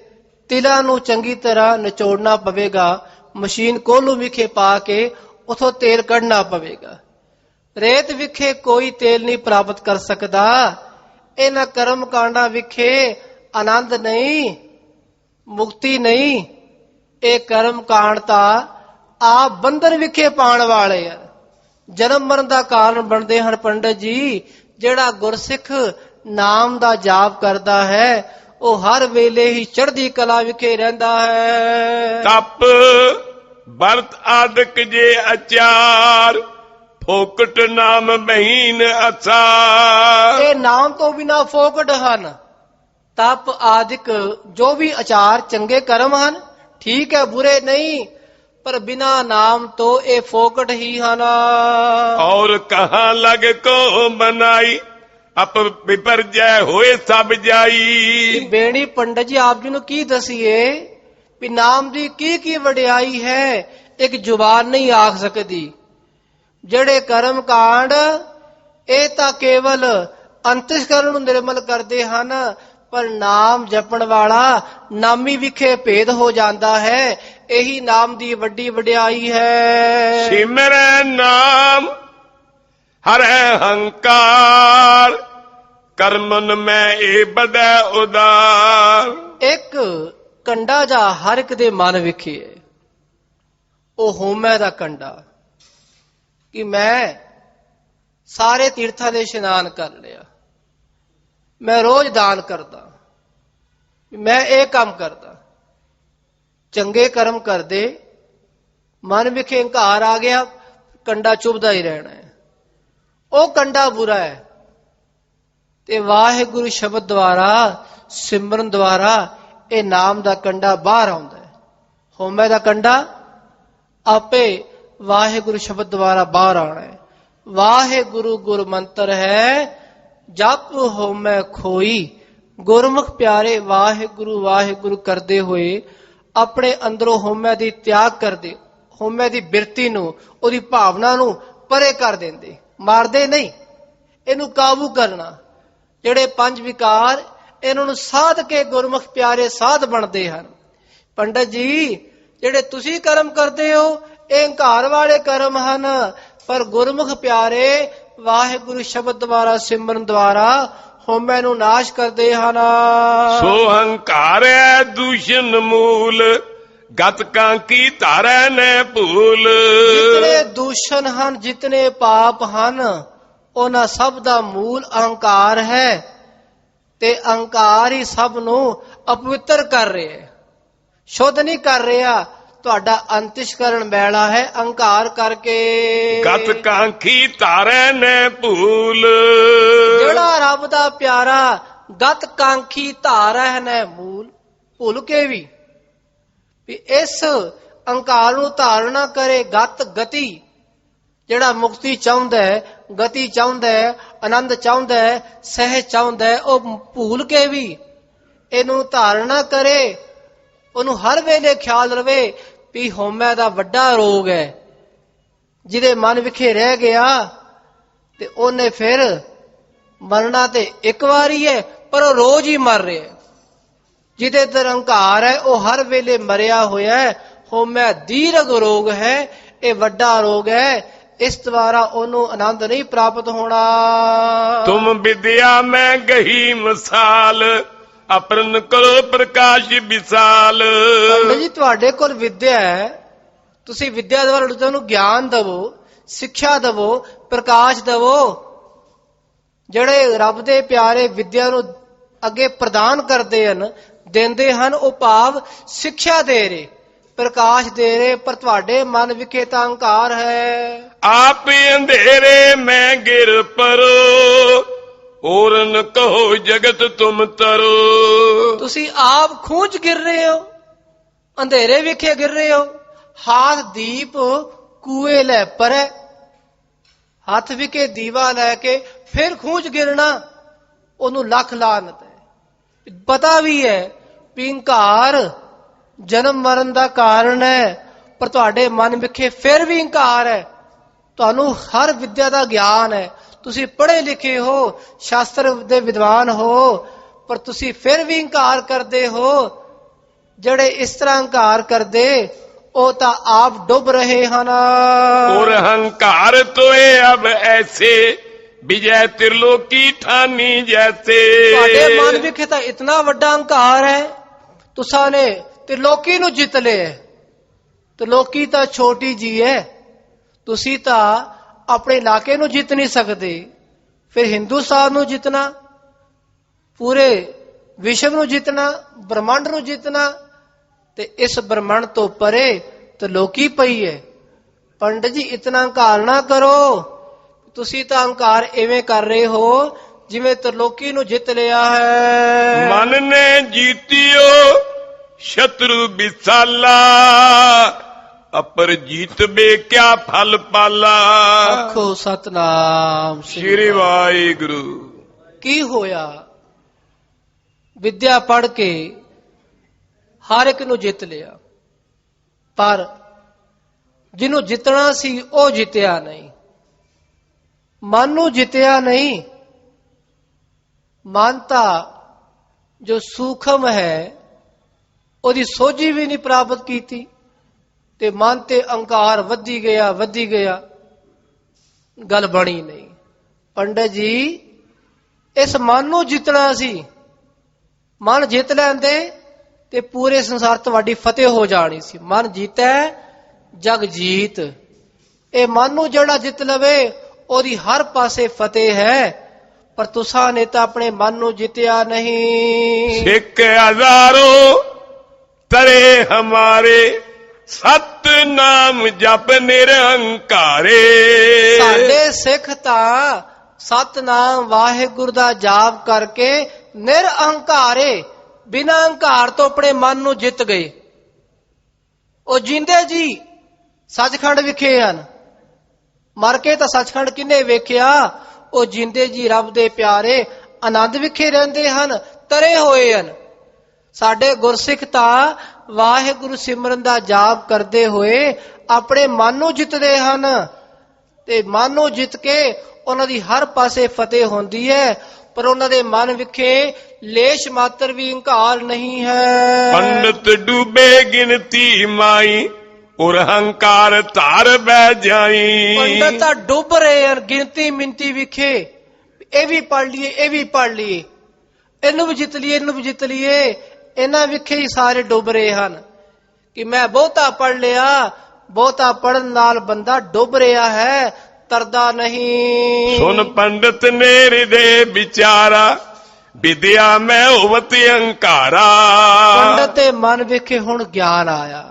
Speaker 2: ਤਿਲਾਂ ਨੂੰ ਚੰਗੀ ਤਰ੍ਹਾਂ ਨਿਚੋੜਨਾ ਪਵੇਗਾ, ਮਸ਼ੀਨ ਕੋਲੂ ਵਿਖੇ ਪਾ ਕੇ ਉਥੋਂ ਤੇਲ ਕੱਢਣਾ ਪਵੇਗਾ। ਰੇਤ ਵਿਖੇ ਕੋਈ ਤੇਲ ਨਹੀਂ ਪ੍ਰਾਪਤ ਕਰ ਸਕਦਾ। ਇਹਨਾਂ ਕਰਮ ਕਾਂਡਾਂ ਵਿਖੇ ਆਨੰਦ ਨਹੀਂ, ਮੁਕਤੀ ਨਹੀਂ। ਇਹ ਕਰਮ ਕਾਂਡ ਤਾਂ ਆਪ ਬੰਧਨ ਵਿਖੇ ਪਾਉਣ ਵਾਲੇ ਆ, ਜਨਮ ਮਰਨ ਦਾ ਕਾਰਨ ਬਣਦੇ ਹਨ। ਪੰਡਤ ਜੀ ਜਿਹੜਾ ਗੁਰਸਿੱਖ ਨਾਮ ਦਾ ਜਾਪ ਕਰਦਾ ਹੈ, ਉਹ ਹਰ ਵੇਲੇ ਹੀ ਚੜ੍ਹਦੀ ਕਲਾ ਵਿਖੇ ਰਹਿੰਦਾ ਹੈ।
Speaker 1: ਤਪ ਵਰਤ ਆਦਿਕ ਜੇ ਅਚਾਰ, ਫੋਕਟ ਨਾਮ ਮਹੀਨ ਅਸਾਰ।
Speaker 2: ਇਹ ਨਾਮ ਤੋਂ ਬਿਨਾ ਫੋਕਟ ਹਨ। ਤਪ ਆਦਿਕ ਜੋ ਵੀ ਆਚਾਰ ਚੰਗੇ ਕਰਮ ਹਨ, ਠੀਕ ਹੈ, ਬੁਰੇ ਨਹੀਂ, ਪਰ ਬਿਨਾ ਨਾਮ ਤੋਂ ਇਹ ਫੋਕਟ ਹੀ ਹਨ।
Speaker 1: ਔਰ ਕਹਾਂ ਲਗ ਕੋ ਬਨਾਈ, ਅਪ ਵਿਪਰਜੈ ਹੋਏ ਸਭ ਜਾਈ।
Speaker 2: ਬੇੜੀ ਪੰਡਤ ਜੀ ਆਪ ਜੀ ਨੂੰ ਕੀ ਦਸੀਏ ਵੀ ਨਾਮ ਦੀ ਕੀ ਕੀ ਵਡਿਆਈ ਹੈ, ਇੱਕ ਜ਼ੁਬਾਨ ਨਹੀਂ ਆਖ ਸਕਦੀ। ਜਿਹੜੇ ਕਰਮ ਕਾਂਡ ਇਹ ਤਾਂ ਕੇਵਲ ਅੰਤਸ਼ਕਰਨ ਨੂੰ ਨਿਰਮਲ ਕਰਦੇ ਹਨ, ਪਰ ਨਾਮ ਜਪਣ ਵਾਲਾ ਨਾਮੀ ਵਿਖੇ ਭੇਦ ਹੋ ਜਾਂਦਾ ਹੈ। ਇਹੀ ਨਾਮ ਦੀ ਵੱਡੀ ਵਡਿਆਈ ਹੈ।
Speaker 1: ਸਿਮਰੈ ਨਾਮ ਹਰੈ ਹੰਕਾਰ, ਕਰਮਨ ਮੈਂ ਇਹ ਬਦੈ ਉਦਾਰ।
Speaker 2: ਇੱਕ ਕੰਡਾ ਜਾ ਹਰ ਇੱਕ ਦੇ ਮਨ ਵਿਖੇ ਹੈ, ਉਹ ਹਉਮੈ ਦਾ ਕੰਡਾ ਕਿ ਮੈਂ ਸਾਰੇ ਤੀਰਥਾਂ ਦੇ ਇਸ਼ਨਾਨ ਕਰ ਲਿਆ, ਮੈਂ ਰੋਜ਼ ਦਾਨ ਕਰਦਾ, ਮੈਂ ਇਹ ਕੰਮ ਕਰਦਾ, ਚੰਗੇ ਕਰਮ ਕਰਦੇ, ਮਨ ਵਿਖੇ ਹੰਕਾਰ ਆ ਗਿਆ, ਕੰਡਾ ਚੁਭਦਾ ਹੀ ਰਹਿਣਾ ਹੈ, ਉਹ ਕੰਡਾ ਬੁਰਾ ਹੈ। ਤੇ ਵਾਹਿਗੁਰੂ ਸ਼ਬਦ ਦੁਆਰਾ, ਸਿਮਰਨ ਦੁਆਰਾ ਇਹ ਨਾਮ ਦਾ ਕੰਡਾ ਬਾਹਰ ਆਉਂਦਾ ਹੈ। ਹਉਮੈ ਦਾ ਕੰਡਾ ਆਪੇ ਵਾਹਿਗੁਰੂ ਸ਼ਬਦ ਦੁਆਰਾ ਬਾਹਰ ਆਉਣਾ ਹੈ। ਵਾਹਿਗੁਰੂ ਗੁਰ ਮੰਤਰ ਹੈ, ਜਪ ਹਉਮੈ ਖੋਈ। ਗੁਰਮੁਖ ਪਿਆਰੇ ਵਾਹਿਗੁਰੂ ਵਾਹਿਗੁਰੂ ਕਰਦੇ ਹੋਏ ਆਪਣੇ ਅੰਦਰੋਂ ਹਉਮੈ ਦੀ ਤਿਆਗ ਕਰਦੇ, ਹਉਮੈ ਦੀ ਬਿਰਤੀ ਨੂੰ, ਉਹਦੀ ਭਾਵਨਾ ਨੂੰ ਪਰੇ ਕਰ ਦਿੰਦੇ, ਮਾਰਦੇ ਨਹੀਂ, ਇਹਨੂੰ ਕਾਬੂ ਕਰਨਾ। ਜਿਹੜੇ ਪੰਜ ਵਿਕਾਰ, ਇਹਨਾਂ ਨੂੰ ਸਾਧ ਕੇ ਗੁਰਮੁਖ ਪਿਆਰੇ ਸਾਧ ਬਣਦੇ ਹਨ। ਪੰਡਤ ਜੀ, ਜਿਹੜੇ ਤੁਸੀਂ ਕਰਮ ਕਰਦੇ ਹੋ ਇਹ ਹੰਕਾਰ ਵਾਲੇ ਕਰਮ ਹਨ, ਪਰ ਗੁਰਮੁਖ ਪਿਆਰੇ ਵਾਹਿਗੁਰੂ ਸ਼ਬਦ ਦੁਆਰਾ, ਸਿਮਰਨ ਦੁਆਰਾ ਹਉਮੈ ਨੂੰ ਨਾਸ਼ ਕਰਦੇ ਹਨ।
Speaker 1: ਸੋ ਹੰਕਾਰ ਹੈ ਦੂਸ਼ਣ ਮੂਲ, ਗਤ ਕਾਂਕੀ ਧਾਰੈ ਨੈ ਭੂਲ।
Speaker 2: ਜਿਤਨੇ ਦੂਸ਼ਣ ਹਨ, ਜਿਤਨੇ ਪਾਪ ਹਨ, ਉਹਨਾਂ ਸਭ ਦਾ ਮੂਲ ਅਹੰਕਾਰ ਹੈ, ਤੇ ਅਹੰਕਾਰ ਹੀ ਸਭ ਨੂੰ ਅਪਵਿੱਤਰ ਕਰ ਰਿਹਾ ਹੈ, ਸ਼ੁੱਧ ਨਹੀਂ ਕਰ ਰਿਹਾ। ਤੁਹਾਡਾ ਅੰਤਿਸ਼ਕਰਨ ਮੈਲਾ ਹੈ ਅਹੰਕਾਰ ਕਰਕੇ।
Speaker 1: ਗਤ ਕਾਂਖੀ ਧਾਰੈ ਨੈ ਭੂਲ।
Speaker 2: ਜਿਹੜਾ ਰੱਬ ਦਾ ਪਿਆਰਾ ਗਤ ਕਾਂਖੀ ਧਾਰੈ ਨੈ ਮੂਲ, ਭੁੱਲ ਕੇ ਵੀ ਇਸ ਅਹੰਕਾਰ ਨੂੰ ਧਾਰਨਾ ਕਰੇ। ਗਤ ਗਤੀ, ਜਿਹੜਾ ਮੁਕਤੀ ਚਾਹੁੰਦਾ ਹੈ, ਗਤੀ ਚਾਹੁੰਦਾ ਹੈ, ਆਨੰਦ ਚਾਹੁੰਦਾ ਹੈ, ਸਹਿਜ ਚਾਹੁੰਦਾ ਹੈ, ਉਹ ਭੁੱਲ ਕੇ ਵੀ ਇਹਨੂੰ ਧਾਰਨਾ ਕਰੇ। ਉਹਨੂੰ ਹਰ ਵੇਲੇ ਖਿਆਲ ਰਵੇ ਵੀ ਹਉਮੈ ਦਾ ਵੱਡਾ ਰੋਗ ਹੈ, ਜਿਹਦੇ ਮਨ ਵਿਖੇ ਰਹਿ ਗਿਆ ਤੇ ਉਹਨੇ ਫਿਰ ਮਰਨਾ ਤੇ ਇੱਕ ਵਾਰੀ ਹੈ, ਪਰ ਉਹ ਰੋਜ਼ ਹੀ ਮਰ ਰਿਹਾ। ਜਿਹਦੇ ਅੰਦਰ ਹੰਕਾਰ ਹੈ ਉਹ ਹਰ ਵੇਲੇ ਮਰਿਆ ਹੋਇਆ ਹੈ। ਹਉਮੈ ਦੀਰਘ ਰੋਗ ਹੈ, ਇਹ ਵੱਡਾ ਰੋਗ ਹੈ, ਇਸ ਦੁਆਰਾ ਉਹਨੂੰ ਆਨੰਦ ਨਹੀਂ ਪ੍ਰਾਪਤ ਹੋਣਾ।
Speaker 1: ਤੁਮ ਵਿਦਿਆ ਮੈਂ ਗਹੀ ਮਿਸਾਲ, ਅਪਰਨ ਕਰੋ ਪ੍ਰਕਾਸ਼ ਵਿਸਾਲ।
Speaker 2: ਪੰਡਤ ਜੀ, ਤੁਹਾਡੇ ਕੋਲ ਵਿਦਿਆ ਹੈ, ਤੁਸੀਂ ਵਿਦਿਆ ਦੁਆਰਾ ਦੂਜਿਆਂ ਨੂੰ ਗਿਆਨ ਦੇਵੋ, ਸਿੱਖਿਆ ਦੇਵੋ, ਪ੍ਰਕਾਸ਼ ਦੇਵੋ। ਜਿਹੜੇ ਰੱਬ ਦੇ ਪਿਆਰੇ ਵਿਦਿਆ ਨੂੰ ਅੱਗੇ ਪ੍ਰਦਾਨ ਕਰਦੇ ਹਨ, ਦਿੰਦੇ ਹਨ, ਉਹ ਭਾਵ ਸਿੱਖਿਆ ਦੇ ਰਹੇ, ਪ੍ਰਕਾਸ਼ ਦੇ ਰਹੇ, ਪਰ ਤੁਹਾਡੇ ਮਨ ਵਿਖੇ ਤਾਂ ਅਹੰਕਾਰ ਹੈ।
Speaker 1: ਆਪ ਅੰਧੇਰੇ ਮੈਂ ਗਿਰ ਪਰੋ, ਔਰਨ ਕਹੋ ਜਗਤ ਤੁਮ ਤਰੋ।
Speaker 2: ਤੁਸੀਂ ਆਪ ਖੂੰਜ ਗਿਰ ਰਹੇ ਹੋ, ਅੰਧੇਰੇ ਵਿਖੇ ਗਿਰ ਰਹੇ ਹੋ। ਹਾਥ ਦੀਪ ਕੂਏ ਲੈ ਪਰੈ, ਹੱਥ ਵਿਖੇ ਦੀਵਾ ਲੈ ਕੇ ਫਿਰ ਖੂੰਜ ਗਿਰਨਾ, ਉਹਨੂੰ ਲੱਖ ਲਾਨਤ ਹੈ। ਪਤਾ ਵੀ ਹੈ ਵੀ ਹੰਕਾਰ ਜਨਮ ਮਰਨ ਦਾ ਕਾਰਨ ਹੈ, ਪਰ ਤੁਹਾਡੇ ਮਨ ਵਿਖੇ ਫਿਰ ਵੀ ਹੰਕਾਰ ਹੈ। ਤੁਹਾਨੂੰ ਹਰ ਵਿਦਿਆ ਦਾ ਗਿਆਨ ਹੈ, ਤੁਸੀਂ ਪੜ੍ਹੇ ਲਿਖੇ ਹੋ, ਸ਼ਾਸਤਰ ਦੇ ਵਿਦਵਾਨ ਹੋ, ਪਰ ਤੁਸੀਂ ਫਿਰ ਵੀ ਹੰਕਾਰ ਕਰਦੇ ਹੋ। ਜਿਹੜੇ ਇਸ ਤਰ੍ਹਾਂ ਹੰਕਾਰ ਕਰਦੇ ਉਹ ਤਾਂ ਆਪ ਡੁੱਬ ਰਹੇ ਹਨ।
Speaker 1: ਔਰ ਹੰਕਾਰ ਤੋਏ ਅਬ ਐਸੇ, ਵਿਜੈ ਤਿਰਲੋਕੀ ਠਾਨੀ ਜੈਸੇ।
Speaker 2: ਤੁਹਾਡੇ ਮਨ ਵਿਖੇ ਤਾਂ ਇਤਨਾ ਵੱਡਾ ਹੰਕਾਰ ਹੈ, ਤੁਸਾਂ ਨੇ ਤਿਰਲੋਕੀ ਨੂੰ ਜਿੱਤ ਲਿਆ। ਤਿਰਲੋਕੀ ਤਾਂ ਛੋਟੀ ਜੀ ਹੈ, ਤੁਸੀਂ ਤਾਂ ਆਪਣੇ ਇਲਾਕੇ ਨੂੰ ਜਿੱਤ ਨਹੀਂ ਸਕਦੇ, ਫਿਰ ਹਿੰਦੁਸਤਾਨ ਨੂੰ ਜਿੱਤਣਾ, ਪੂਰੇ ਵਿਸ਼ਵ ਨੂੰ ਜਿੱਤਣਾ, ਬ੍ਰਹਮੰਡ ਨੂੰ ਜਿੱਤਣਾ, ਤੇ ਇਸ ਬ੍ਰਹਮੰਡ ਤੋਂ ਪਰੇ ਤਿਰਲੋਕੀ ਪਈ ਹੈ। ਪੰਡਤ ਜੀ, ਇਤਨਾ ਹੰਕਾਰ ਨਾ ਕਰੋ। ਤੁਸੀਂ ਤਾਂ ਹੰਕਾਰ ਐਵੇਂ ਕਰ ਰਹੇ ਹੋ ਜਿਵੇਂ ਤਿਰਲੋਕੀ ਨੂੰ ਜਿੱਤ ਲਿਆ ਹੈ।
Speaker 1: ਮਨ ਨੇ ਜੀਤਿਓ ਸ਼ਤਰੂ ਵਿਸਾਲਾ, ਅਪਰ ਜੀਤ ਬੇ ਕਿਆ ਫਲ ਪਾਲਾ।
Speaker 2: ਆਖੋ ਸਤਨਾਮ
Speaker 1: ਸ਼੍ਰੀ ਵਾਹਿਗੁਰੂ।
Speaker 2: ਕੀ ਹੋਇਆ? ਵਿਦਿਆ ਪੜ੍ਹ ਕੇ ਹਰ ਇੱਕ ਨੂੰ ਜਿੱਤ ਲਿਆ, ਪਰ ਜਿਹਨੂੰ ਜਿੱਤਣਾ ਸੀ ਉਹ ਜਿੱਤਿਆ ਨਹੀਂ। ਮਨ ਨੂੰ ਜਿੱਤਿਆ ਨਹੀਂ। ਮਨ ਤਾਂ ਜੋ ਸੂਖਮ ਹੈ ਉਹਦੀ ਸੋਝੀ ਵੀ ਨਹੀਂ ਪ੍ਰਾਪਤ ਕੀਤੀ, ਤੇ ਮਨ ਤੇ ਅਹੰਕਾਰ ਵੱਧੀ ਗਿਆ, ਵੱਧੀ ਗਿਆ, ਗੱਲ ਬਣੀ ਨਹੀਂ। ਪੰਡਤ ਜੀ, ਇਸ ਮਨ ਨੂੰ ਜਿੱਤਣਾ ਸੀ। ਮਨ ਜਿੱਤ ਲੈਂਦੇ ਤੇ ਪੂਰੇ ਸੰਸਾਰ ਤੁਹਾਡੀ ਫਤਿਹ ਹੋ ਜਾਣੀ ਸੀ। ਮਨ ਜੀਤੈ ਜਗ ਜੀਤ। ਇਹ ਮਨ ਨੂੰ ਜਿਹੜਾ ਜਿੱਤ ਲਵੇ ਉਹਦੀ ਹਰ ਪਾਸੇ ਫਤਿਹ ਹੈ। ਪਰ ਤੁਸਾਂ ਨੇ ਤਾਂ ਆਪਣੇ ਮਨ ਨੂੰ ਜਿੱਤਿਆ ਨਹੀਂ।
Speaker 1: ਸਿੱਖ ਹਜ਼ਾਰੋਂ ਤਰੇ ਹਮਾਰੇ, ਸਤਨਾਮ ਜਪ ਨਿਰੰਕਾਰੇ।
Speaker 2: ਸਾਡੇ ਸਿੱਖ ਤਾਂ ਸਤਨਾਮ ਵਾਹਿਗੁਰੂ ਦਾ ਜਾਪ ਕਰਕੇ ਨਿਰਅੰਕਾਰੇ, ਬਿਨਾਂ ਅਹੰਕਾਰ ਤੋਂ ਆਪਣੇ ਮਨ ਨੂੰ ਜਿੱਤ ਗਏ। ਉਹ ਜਿੰਦੇ ਜੀ ਸੱਚਖੰਡ ਵਿਖੇ ਹਨ, ਮਰ ਕੇ ਤਾਂ ਸੱਚਖੰਡ ਕਿੰਨੇ ਵੇਖਿਆ। ਉਹ ਜਿੰਦੇ ਜੀ ਰੱਬ ਦੇ ਪਿਆਰੇ ਆਨੰਦ ਵਿਖੇ ਰਹਿੰਦੇ ਹਨ, ਤਰੇ ਹੋਏ ਹਨ। ਸਾਡੇ ਗੁਰਸਿੱਖ ਤਾਂ ਵਾਹਿਗੁਰੂ ਸਿਮਰਨ ਦਾ ਜਾਪ ਕਰਦੇ ਹੋਏ ਆਪਣੇ ਮਨ ਨੂੰ ਜਿੱਤਦੇ ਹਨ, ਤੇ ਮਨ ਨੂੰ ਜਿੱਤ ਕੇ ਉਹਨਾਂ ਦੀ ਹਰ ਪਾਸੇ ਫਤਿਹ ਹੁੰਦੀ ਹੈ। ਪਰ ਉਹਨਾਂ ਦੇ ਮਨ ਵਿਖੇ ਲੇਸ਼ ਮਾਤਰ ਵੀ ਹੰਕਾਰ ਨਹੀਂ ਹੈ।
Speaker 1: ਪੰਡਤ ਡੂਬੇ ਗਿਣਤੀ ਮਾਈ, ਔਰ ਹੰਕਾਰ ਧਾਰ ਬਹਿ ਜਾਈ।
Speaker 2: ਪੰਡਤ ਤਾਂ ਡੁੱਬ ਰਹੇ ਹਨ ਗਿਣਤੀ ਮਿੰਤੀ ਵਿਖੇ। ਇਹ ਵੀ ਪੜ ਲਈਏ, ਇਹ ਵੀ ਪੜ ਲਈਏ, ਇਹਨੂੰ ਵੀ ਜਿੱਤ ਲਈਏ, ਇਹਨੂੰ ਵੀ ਜਿੱਤ ਲਈਏ। ਇਹਨਾਂ ਵਿਖੇ ਹੀ ਸਾਰੇ ਡੁੱਬ ਰਹੇ ਹਨ ਕਿ ਮੈਂ ਬਹੁਤਾ ਪੜ ਲਿਆ। ਬਹੁਤਾ ਪੜਨ ਨਾਲ ਬੰਦਾ ਡੁੱਬ ਰਿਹਾ ਹੈ, ਤਰਦਾ ਨਹੀਂ।
Speaker 1: ਸੁਨ ਪੰਡਤ ਨੇ ਹਿਰਦੇ ਵਿਚਾਰਾ, ਵਿਦਿਆ ਮੈਂ ਹੋਵਤ ਅਹੰਕਾਰਾ।
Speaker 2: ਪੰਡਤ ਦੇ ਮਨ ਵਿਖੇ ਹੁਣ ਗਿਆਨ ਆਇਆ,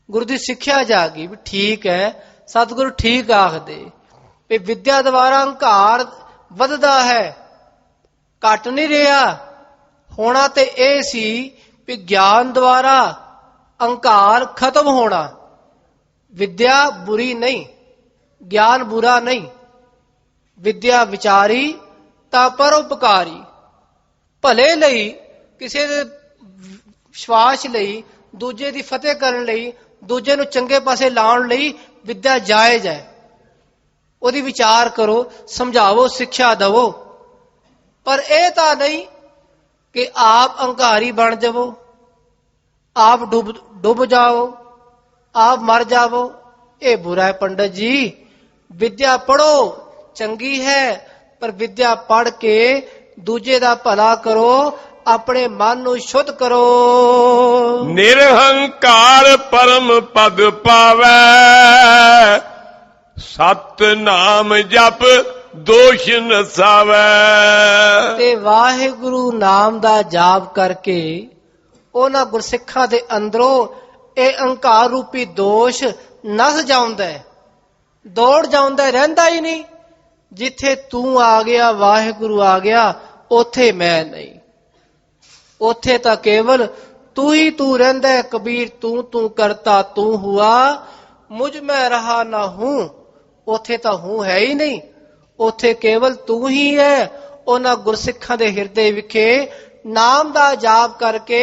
Speaker 2: ਗੁਰੂ ਦੀ ਸਿੱਖਿਆ ਜਾਗੀ ਵੀ ਠੀਕ ਹੈ। ਸਤਿਗੁਰੂ ਠੀਕ ਆਖਦੇ ਵੀ ਵਿਦਿਆ ਦੁਆਰਾ ਹੰਕਾਰ ਵੱਧਦਾ ਹੈ, ਘਟ ਨਹੀਂ ਰਿਹਾ। ਹੋਣਾ ਤੇ ਇਹ ਸੀ ਵੀ ਗਿਆਨ ਦੁਆਰਾ ਅਹੰਕਾਰ ਖਤਮ ਹੋਣਾ। ਵਿਦਿਆ ਬੁਰੀ ਨਹੀਂ, ਗਿਆਨ ਬੁਰਾ ਨਹੀਂ। ਵਿਦਿਆ ਵਿਚਾਰੀ ਤਾਂ ਪਰਉਪਕਾਰੀ। ਭਲੇ ਲਈ, ਕਿਸੇ ਦੇ ਵਿਸ਼ਵਾਸ ਲਈ, ਦੂਜੇ ਦੀ ਫਤਿਹ ਕਰਨ ਲਈ, ਦੂਜੇ ਨੂੰ ਚੰਗੇ ਪਾਸੇ ਲਾਉਣ ਲਈ ਵਿਦਿਆ ਜਾਇਜ਼ ਹੈ। ਉਹਦੀ ਵਿਚਾਰ ਕਰੋ, ਸਮਝਾਵੋ, ਸਿੱਖਿਆ ਦਵੋ। ਪਰ ਇਹ ਤਾਂ ਨਹੀਂ ਕਿ ਆਪ ਅਹੰਕਾਰੀ ਬਣ ਜਾਵੋ, ਆਪ ਡੁੱਬ ਜਾਓ, ਆਪ ਮਰ ਜਾਵੋ। ਇਹ ਬੁਰਾ ਹੈ ਪੰਡਤ ਜੀ। ਵਿਦਿਆ ਪੜੋ, ਚੰਗੀ ਹੈ, ਪਰ ਵਿਦਿਆ ਪੜ ਕੇ ਦੂਜੇ ਦਾ ਭਲਾ ਕਰੋ, ਆਪਣੇ ਮਨ ਨੂੰ ਸ਼ੁੱਧ ਕਰੋ।
Speaker 1: ਨਿਰਹੰਕਾਰ ਪਰਮ ਪਦ ਪਾਵੈ, ਸਤਨਾਮ ਜਪ ਦੋਸ਼ ਨਸਾਵੈ।
Speaker 2: ਤੇ ਵਾਹਿਗੁਰੂ ਨਾਮ ਦਾ ਜਾਪ ਕਰਕੇ ਉਹਨਾਂ ਗੁਰਸਿੱਖਾਂ ਦੇ ਅੰਦਰੋਂ ਇਹ ਅਹੰਕਾਰ ਰੂਪੀ ਦੋਸ਼ ਨਸ ਜਾਂਦਾ ਹੈ, ਦੌੜ ਜਾਂਦਾ, ਰਹਿੰਦਾ ਹੀ ਨਹੀਂ। ਜਿੱਥੇ ਤੂੰ ਆ ਗਿਆ, ਵਾਹਿਗੁਰੂ ਆ ਗਿਆ, ਉੱਥੇ ਮੈਂ ਨਹੀਂ। ਉੱਥੇ ਤਾਂ ਕੇਵਲ ਤੂੰ ਹੀ ਤੂੰ ਰਹਿੰਦਾ ਹੈ। ਕਬੀਰ ਤੂੰ ਤੂੰ ਕਰਤਾ ਤੂੰ ਹੁਆ, ਮੁਝ ਮੈਂ ਰਹਾ ਨਾ ਹੂੰ। ਉੱਥੇ ਤਾਂ ਹੂੰ ਹੈ ਹੀ ਨਹੀਂ, ਉੱਥੇ ਕੇਵਲ ਤੂੰ ਹੀ ਹੈ। ਉਹਨਾਂ ਗੁਰਸਿੱਖਾਂ ਦੇ ਹਿਰਦੇ ਵਿਖੇ ਨਾਮ ਦਾ ਜਾਪ ਕਰਕੇ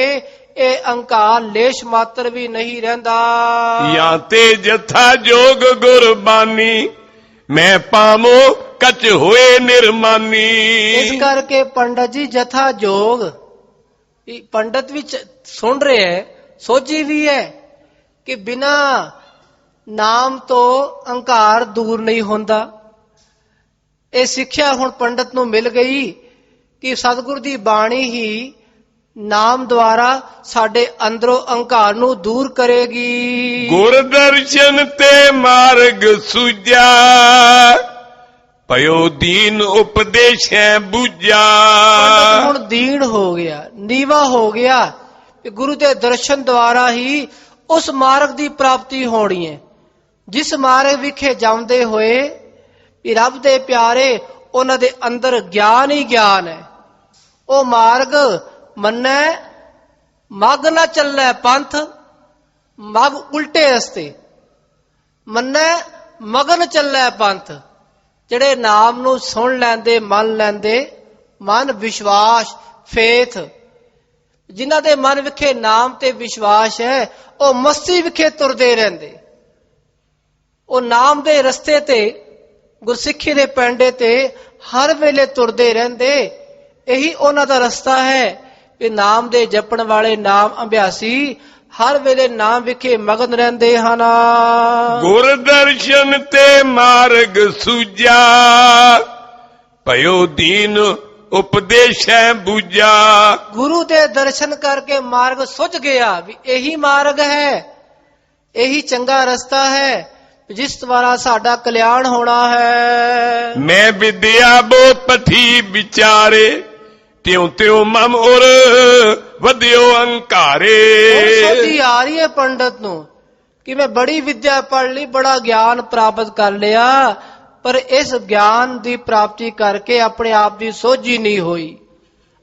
Speaker 2: ਇਹ ਅਹੰਕਾਰ ਲੇਸ਼ ਮਾਤਰ ਵੀ ਨਹੀਂ ਰਹਿੰਦਾ।
Speaker 1: ਜਾਂ ਤੇ ਜਥਾ ਜੋਗ ਗੁਰਬਾਨੀ, ਮੈਂ ਪਾਮੋ ਕਚ ਹੋਏ ਨਿਰਮਾਨੀ।
Speaker 2: ਇਸ ਕਰਕੇ ਪੰਡਤ ਜੀ ਜਥਾ ਜੋਗ, ਪੰਡਤ ਵੀ ਸੁਣ ਰਹੇ ਹੈ, ਸੋਝੀ ਵੀ ਹੈ ਕਿ ਬਿਨਾ ਨਾਮ ਤੋਂ ਅਹੰਕਾਰ ਦੂਰ ਨਹੀਂ ਹੁੰਦਾ। ਇਹ ਸਿੱਖਿਆ ਹੁਣ ਪੰਡਤ ਨੂੰ ਮਿਲ ਗਈ ਕਿ ਸਤਿਗੁਰ ਦੀ ਬਾਣੀ ਹੀ ਨਾਮ ਦੁਆਰਾ ਸਾਡੇ ਅੰਦਰੋਂ ਅਹੰਕਾਰ ਨੂੰ ਦੂਰ ਕਰੇਗੀ।
Speaker 1: ਗੁਰ ਦਰਸ਼ਨ ਤੇ ਮਾਰਗ ਸੁਝਾ, ਭਇਓ ਦੀਨ ਉਪਦੇਸ਼ੈ ਬੁਝਾ।
Speaker 2: ਪੰਡਤ ਹੁਣ ਦੀਨ ਹੋ ਗਿਆ, ਨੀਵਾ ਹੋ ਗਿਆ ਕਿ ਗੁਰੂ ਦੇ ਦਰਸ਼ਨ ਦੁਆਰਾ ਹੀ ਉਸ ਮਾਰਗ ਦੀ ਪ੍ਰਾਪਤੀ ਹੋਣੀ ਹੈ, ਜਿਸ ਮਾਰਗ ਵਿਖੇ ਜਾਂਦੇ ਹੋਏ ਵੀ ਰੱਬ ਦੇ ਪਿਆਰੇ ਉਹਨਾਂ ਦੇ ਅੰਦਰ ਗਿਆਨ ਹੀ ਗਿਆਨ ਹੈ। ਉਹ ਮਾਰਗ ਮੰਨੈ ਮਗ ਨਾ ਚੱਲੈ ਪੰਥ, ਮਗ ਉਲਟੇ ਰਸਤੇ। ਮੰਨੈ ਮਗਨ ਚੱਲੈ ਪੰਥ। ਜਿਹੜੇ ਨਾਮ ਨੂੰ ਸੁਣ ਲੈਂਦੇ, ਮੰਨ ਲੈਂਦੇ, ਮਨ ਵਿਸ਼ਵਾਸ ਫੇਥ, ਜਿਨ੍ਹਾਂ ਦੇ ਮਨ ਵਿਖੇ ਨਾਮ ਤੇ ਵਿਸ਼ਵਾਸ ਹੈ, ਉਹ ਮਸਤੀ ਵਿਖੇ ਤੁਰਦੇ ਰਹਿੰਦੇ। ਉਹ ਨਾਮ ਦੇ ਰਸਤੇ ਤੇ, ਗੁਰਸਿੱਖੀ ਦੇ ਪੈਂਡੇ ਤੇ ਹਰ ਵੇਲੇ ਤੁਰਦੇ ਰਹਿੰਦੇ। ਇਹੀ ਉਹਨਾਂ ਦਾ ਰਸਤਾ ਹੈ ਕਿ ਨਾਮ ਦੇ ਜਪਣ ਵਾਲੇ ਨਾਮ ਅਭਿਆਸੀ ਹਰ ਵੇਲੇ ਨਾਮ ਵਿਖੇ ਮਗਨ ਰਹਿੰਦੇ ਹਨ।
Speaker 1: ਗੁਰ ਦਰਸ਼ਨ ਤੇ ਮਾਰਗ ਸੁਝਾ, ਭਇਓ ਦੀਨ ਉਪਦੇਸ਼ੈ ਬੂਝਾ।
Speaker 2: ਗੁਰੂ ਦੇ ਦਰਸ਼ਨ ਕਰਕੇ ਮਾਰਗ ਸੁੱਝ ਗਿਆ ਵੀ ਇਹੀ ਮਾਰਗ ਹੈ, ਇਹੀ ਚੰਗਾ ਰਸਤਾ ਹੈ ਜਿਸ ਦੁਆਰਾ ਸਾਡਾ ਕਲਿਆਣ ਹੋਣਾ ਹੈ।
Speaker 1: ਮੈਂ ਵਿਦਿਆ ਬੋ ਪਠੀ ਵਿਚਾਰੇ, ਤਿਉ ਤਿਉ ਮਮ ਉਰ ਵਧਿਓ ਅਹੰਕਾਰੇ।
Speaker 2: ਸੋਝੀ ਆ ਰਹੀ ਹੈ ਪੰਡਤ ਨੂੰ ਕਿ ਮੈਂ ਬੜੀ ਵਿਦਿਆ ਪੜ੍ਹ ਲਈ, ਬੜਾ ਗਿਆਨ ਪ੍ਰਾਪਤ ਕਰ ਲਿਆ, ਪਰ ਇਸ ਗਿਆਨ ਦੀ ਪ੍ਰਾਪਤੀ ਕਰਕੇ ਆਪਣੇ ਆਪ ਦੀ ਸੋਝੀ ਨਹੀਂ ਹੋਈ,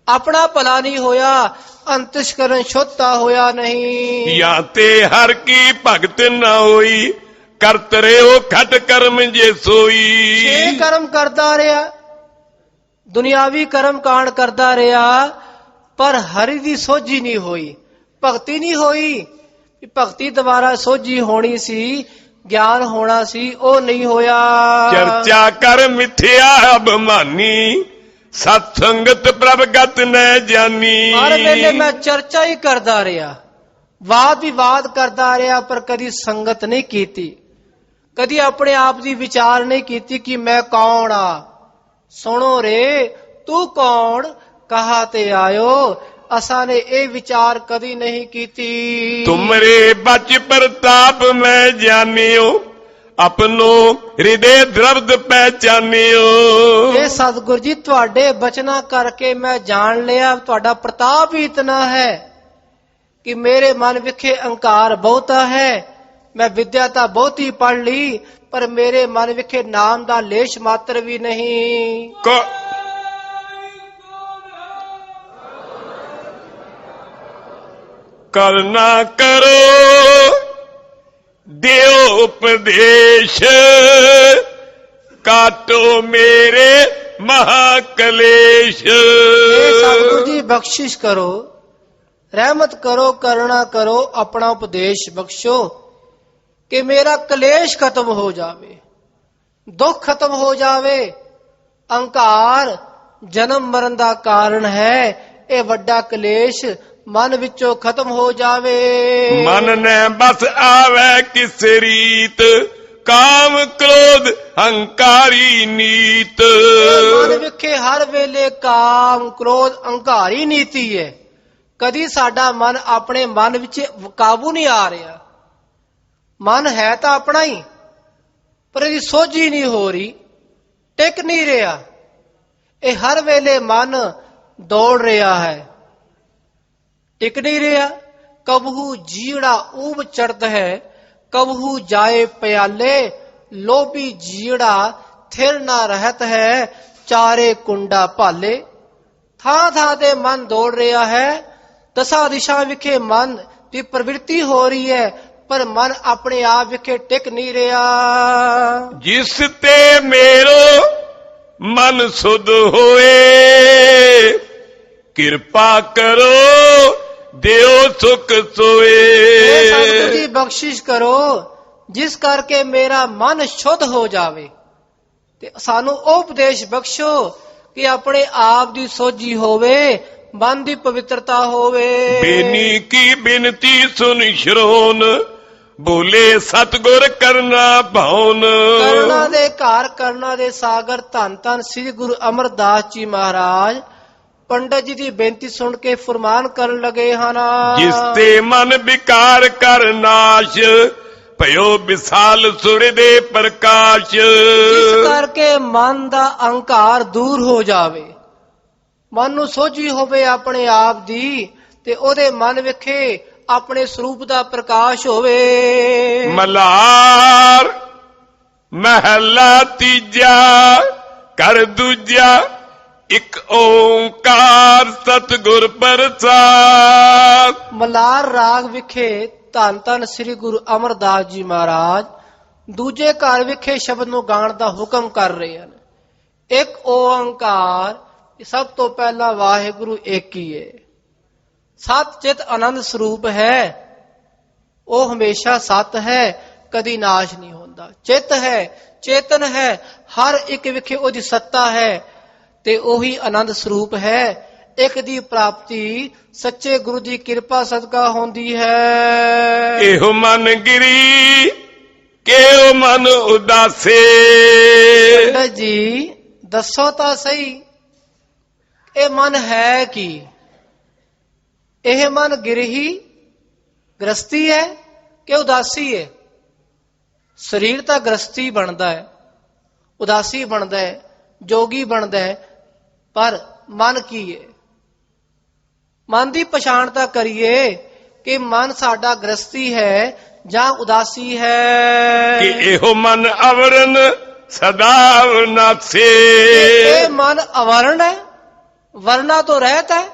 Speaker 2: ਆਪਣਾ ਭਲਾ ਨਹੀਂ ਹੋਇਆ, ਅੰਤਿਸ਼ਕਰਨ ਸ਼ੁੱਧਤਾ ਹੋਇਆ ਨਹੀਂ।
Speaker 1: ਜਾਂ ਤੇ ਹਰ ਕੀ ਭਗਤ ਨਾ ਹੋਈ, ਕਰਤ ਰਿਓ ਖਟ ਕਰਮ ਜੇ ਸੋਈ।
Speaker 2: ਛੇ ਕਰਮ ਕਰਦਾ ਰਿਹਾ, ਦੁਨਿਆਵੀ ਕਰਮ ਕਾਂਡ ਕਰਦਾ ਰਿਹਾ, ਪਰ ਹਰੀ ਦੀ ਸੋਝੀ ਨਹੀਂ ਹੋਈ, ਭਗਤੀ ਨਹੀਂ ਹੋਈ। ਭਗਤੀ ਦੁਆਰਾ ਸੋਝੀ ਹੋਣੀ ਸੀ, ਗਿਆਨ ਹੋਣਾ ਸੀ, ਉਹ ਨਹੀਂ ਹੋਇਆ।
Speaker 1: ਚਰਚਾ ਕਰ ਮਿਥਿਆ ਅਭਿਮਾਨੀ, ਸਤ ਸੰਗਤ ਪ੍ਰਭ ਗਤ ਨੈ ਜਾਨੀ।
Speaker 2: ਹਰ ਵੇਲੇ ਮੈਂ ਚਰਚਾ ਹੀ ਕਰਦਾ ਰਿਹਾ, ਵਾਦ ਵਿਵਾਦ ਕਰਦਾ ਰਿਹਾ, ਪਰ ਕਦੀ ਸੰਗਤ ਨਹੀਂ ਕੀਤੀ, ਕਦੀ ਆਪਣੇ ਆਪ ਦੀ ਵਿਚਾਰ ਨਹੀਂ ਕੀਤੀ ਕਿ ਮੈਂ ਕੌਣ ਆ। ਸੁਣੋ ਰੇ ਤੂੰ ਕੌਣ, ਕਹਾ ਤੇ ਆਇਓ, ਅਸਾਂ ਨੇ ਇਹ ਵਿਚਾਰ ਕਦੀ ਨਹੀਂ ਕੀਤੀ।
Speaker 1: ਤੁਮਰੇ ਬਚ ਪ੍ਰਤਾਪ ਮੈਂ ਜਾਣਿਓ, ਆਪਨੋ ਹਿਰਦੇ ਦਰਦ ਪਹਿਚਾਨਿਓ।
Speaker 2: ਇਹ ਸਤਿਗੁਰ ਜੀ ਤੁਹਾਡੇ ਬਚਨਾਂ ਕਰਕੇ ਮੈਂ ਜਾਣ ਲਿਆ, ਤੁਹਾਡਾ ਪ੍ਰਤਾਪ ਵੀ ਇਤਨਾ ਹੈ ਕਿ ਮੇਰੇ ਮਨ ਵਿਖੇ ਅਹੰਕਾਰ ਬਹੁਤਾ ਹੈ। ਮੈਂ ਵਿਦਿਆ ਤਾਂ ਬਹੁਤੀ ਪੜ੍ਹ ਲਈ, ਪਰ ਮੇਰੇ ਮਨ ਵਿਖੇ ਨਾਮ ਦਾ ਲੇਸ਼ ਮਾਤਰ ਵੀ ਨਹੀਂ।
Speaker 1: ਕਰਨਾ ਕਰੋ ਦਿਓ ਉਪਦੇਸ਼, ਕਾਟੋ ਮੇਰੇ ਮਹਾ ਕਲੇਸ਼।
Speaker 2: ਸਤਿਗੁਰੂ ਜੀ ਬਖਸ਼ਿਸ਼ ਕਰੋ, ਰਹਿਮਤ ਕਰੋ, ਕਰੁਣਾ ਕਰੋ, ਆਪਣਾ ਉਪਦੇਸ਼ ਬਖਸ਼ੋ ਕਿ ਮੇਰਾ ਕਲੇਸ਼ ਖਤਮ ਹੋ ਜਾਵੇ, ਦੁੱਖ ਖਤਮ ਹੋ ਜਾਵੇ। ਅਹੰਕਾਰ ਜਨਮ ਮਰਨ ਦਾ ਕਾਰਨ ਹੈ, ਇਹ ਵੱਡਾ ਕਲੇਸ਼ ਮਨ ਵਿੱਚੋਂ ਖਤਮ ਹੋ ਜਾਵੇ।
Speaker 1: ਮਨ ਨੇ ਬਸ ਆਵੇ ਕਿਸ ਰੀਤ, ਕਾਮ ਕ੍ਰੋਧ ਹੰਕਾਰੀ ਨੀਤ।
Speaker 2: ਮਨ ਵਿਖੇ ਹਰ ਵੇਲੇ ਕਾਮ ਕ੍ਰੋਧ ਅਹੰਕਾਰੀ ਨੀਤੀ ਹੈ। ਕਦੀ ਸਾਡਾ ਮਨ ਆਪਣੇ ਮਨ ਵਿੱਚ ਕਾਬੂ ਨਹੀਂ ਆ ਰਿਹਾ। ਮਨ ਹੈ ਤਾਂ ਆਪਣਾ ਹੀ, ਪਰ ਇਹਦੀ ਸੋਝੀ ਨਹੀਂ ਹੋ ਰਹੀ, ਟਿਕ ਨਹੀਂ ਰਿਹਾ। ਇਹ ਹਰ ਵੇਲੇ ਮਨ ਦੌੜ ਰਿਹਾ ਹੈ, ਟਿਕ ਨਹੀਂ ਰਿਹਾ। ਕਬਹੂ ਜੀੜਾ ਊਬ ਚੜਤ ਹੈ, ਕਬਹੂ ਜਾਏ ਪਿਆਲੇ, ਲੋਭੀ ਜੀੜਾ ਥਿਰ ਨਾ ਰਹਿਤ ਹੈ, ਚਾਰੇ ਕੁੰਡਾ ਭਾਲੇ। ਥਾਂ ਥਾਂ ਤੇ ਮਨ ਦੌੜ ਰਿਹਾ ਹੈ, ਦਸਾਂ ਦਿਸ਼ਾ ਵਿਖੇ ਮਨ ਦੀ ਪ੍ਰਵਿਰਤੀ ਹੋ ਰਹੀ ਹੈ, ਪਰ ਮਨ ਆਪਣੇ ਆਪ ਵਿਖੇ ਟਿਕ ਨਹੀਂ ਰਿਹਾ।
Speaker 1: ਜਿਸ ਤੇ ਮੇਰੋ ਮਨ ਸੁਧ ਹੋਏ, ਕਿਰਪਾ ਕਰੋ ਦਿਓ ਸੁਖ ਸੋਏ।
Speaker 2: ਸਤਿਗੁਰੂ ਜੀ ਬਖਸ਼ਿਸ਼ ਕਰੋ, ਜਿਸ ਕਰਕੇ ਮੇਰਾ ਮਨ ਸ਼ੁੱਧ ਹੋ ਜਾਵੇ, ਤੇ ਸਾਨੂੰ ਉਹ ਉਪਦੇਸ਼ ਬਖਸ਼ੋ ਕਿ ਆਪਣੇ ਆਪ ਦੀ ਸੋਝੀ ਹੋਵੇ, ਮਨ ਦੀ ਪਵਿੱਤਰਤਾ ਹੋਵੇ।
Speaker 1: ਬੇਨੀ ਕੀ ਬਿਨਤੀ ਸੁਨ ਸ਼ਰੋਨ, ਬੋਲੇ ਸਤਿਗੁਰ ਕਰਨਾ ਭਾਉਨ।
Speaker 2: ਕਰਨਾ ਦੇ ਘਰ, ਕਰਨਾ ਦੇ ਸਾਗਰ, ਧੰਨ ਧੰਨ ਸ੍ਰੀ ਗੁਰੂ ਅਮਰਦਾਸ ਜੀ ਮਹਾਰਾਜ ਪੰਡਤ ਜੀ ਦੀ ਬੇਨਤੀ ਸੁਣ ਕੇ ਫਰਮਾਨ ਕਰਨ ਲਗੇ ਹਨ।
Speaker 1: ਜਿਸ ਤੇ ਮਨ ਵਿਕਾਰ ਕਰ ਨਾਸ਼, ਭਇਓ ਵਿਸਾਲ ਸੂਰਜ ਦੇ ਪ੍ਰਕਾਸ਼।
Speaker 2: ਇਸ ਕਰਕੇ ਮਨ ਦਾ ਅਹੰਕਾਰ ਦੂਰ ਹੋ ਜਾਵੇ, ਮਨ ਨੂੰ ਸੋਝੀ ਹੋਵੇ ਆਪਣੇ ਆਪ ਦੀ, ਤੇ ਉਹਦੇ ਮਨ ਵਿਖੇ ਆਪਣੇ ਸਰੂਪ ਦਾ ਪ੍ਰਕਾਸ਼ ਹੋਵੇ।
Speaker 1: ਮਲਾਰ ਮਹਲਾ ਤੀਜਾ, ਕਰ ਦੂਜਾ ਇਕ ਓੰਕਾਰ ਸਤਿਗੁਰ ਪ੍ਰਸਾਦ।
Speaker 2: ਮਲਾਰ ਰਾਗ ਵਿਖੇ ਧੰਨ ਧੰਨ ਸ੍ਰੀ ਗੁਰੂ ਅਮਰਦਾਸ ਜੀ ਮਹਾਰਾਜ ਦੂਜੇ ਘਰ ਵਿਖੇ ਸ਼ਬਦ ਨੂੰ ਗਾਣ ਦਾ ਹੁਕਮ ਕਰ ਰਹੇ ਹਨ। ਇੱਕ ਓੰਕਾਰ, ਸਭ ਤੋਂ ਪਹਿਲਾਂ ਵਾਹਿਗੁਰੂ ਇੱਕ ਹੀ ਹੈ। ਸਤ ਚਿਤ ਆਨੰਦ ਸਰੂਪ ਹੈ, ਉਹ ਹਮੇਸ਼ਾ ਸਤ ਹੈ, ਕਦੀ ਨਾਸ਼ ਨਹੀਂ ਹੁੰਦਾ। ਚਿਤ ਹੈ, ਚੇਤਨ ਹੈ, ਹਰ ਇੱਕ ਵਿਖੇ ਉਹਦੀ ਸੱਤਾ ਹੈ, ਤੇ ਉਹੀ ਆਨੰਦ ਸਰੂਪ ਹੈ। ਇੱਕ ਦੀ ਪ੍ਰਾਪਤੀ ਸੱਚੇ ਗੁਰੂ ਦੀ ਕਿਰਪਾ ਸਦਕਾ ਹੁੰਦੀ ਹੈ।
Speaker 1: ਇਹੋ ਮਨ ਗਿਰੀ ਕਿਉ ਮਨ ਉਦਾਸੇ।
Speaker 2: ਪੰਡਤ ਜੀ ਦੱਸੋ ਤਾਂ ਸਹੀ, ਇਹ ਮਨ ਹੈ ਕੀ? ਇਹ ਮਨ ਗਿਰਹੀ ਗ੍ਰਸਤੀ ਹੈ ਕਿ ਉਦਾਸੀ ਹੈ? ਸਰੀਰ ਤਾਂ ਗ੍ਰਸਤੀ ਬਣਦਾ ਹੈ, ਉਦਾਸੀ ਬਣਦਾ ਹੈ, ਜੋਗੀ ਬਣਦਾ ਹੈ, ਪਰ ਮਨ ਕੀ ਹੈ? ਮਨ ਦੀ ਪਛਾਣ ਤਾਂ ਕਰੀਏ ਕਿ ਮਨ ਸਾਡਾ ਗ੍ਰਸਤੀ ਹੈ ਜਾਂ ਉਦਾਸੀ ਹੈ।
Speaker 1: ਕਿ ਇਹੋ ਮਨ ਅਵਰਨ ਸਦਾ ਵਿਨਾਸ਼ੇ।
Speaker 2: ਇਹ ਮਨ ਅਵਰਨ ਹੈ, ਵਰਨਾ ਤੋਂ ਰਹਿਤ ਹੈ।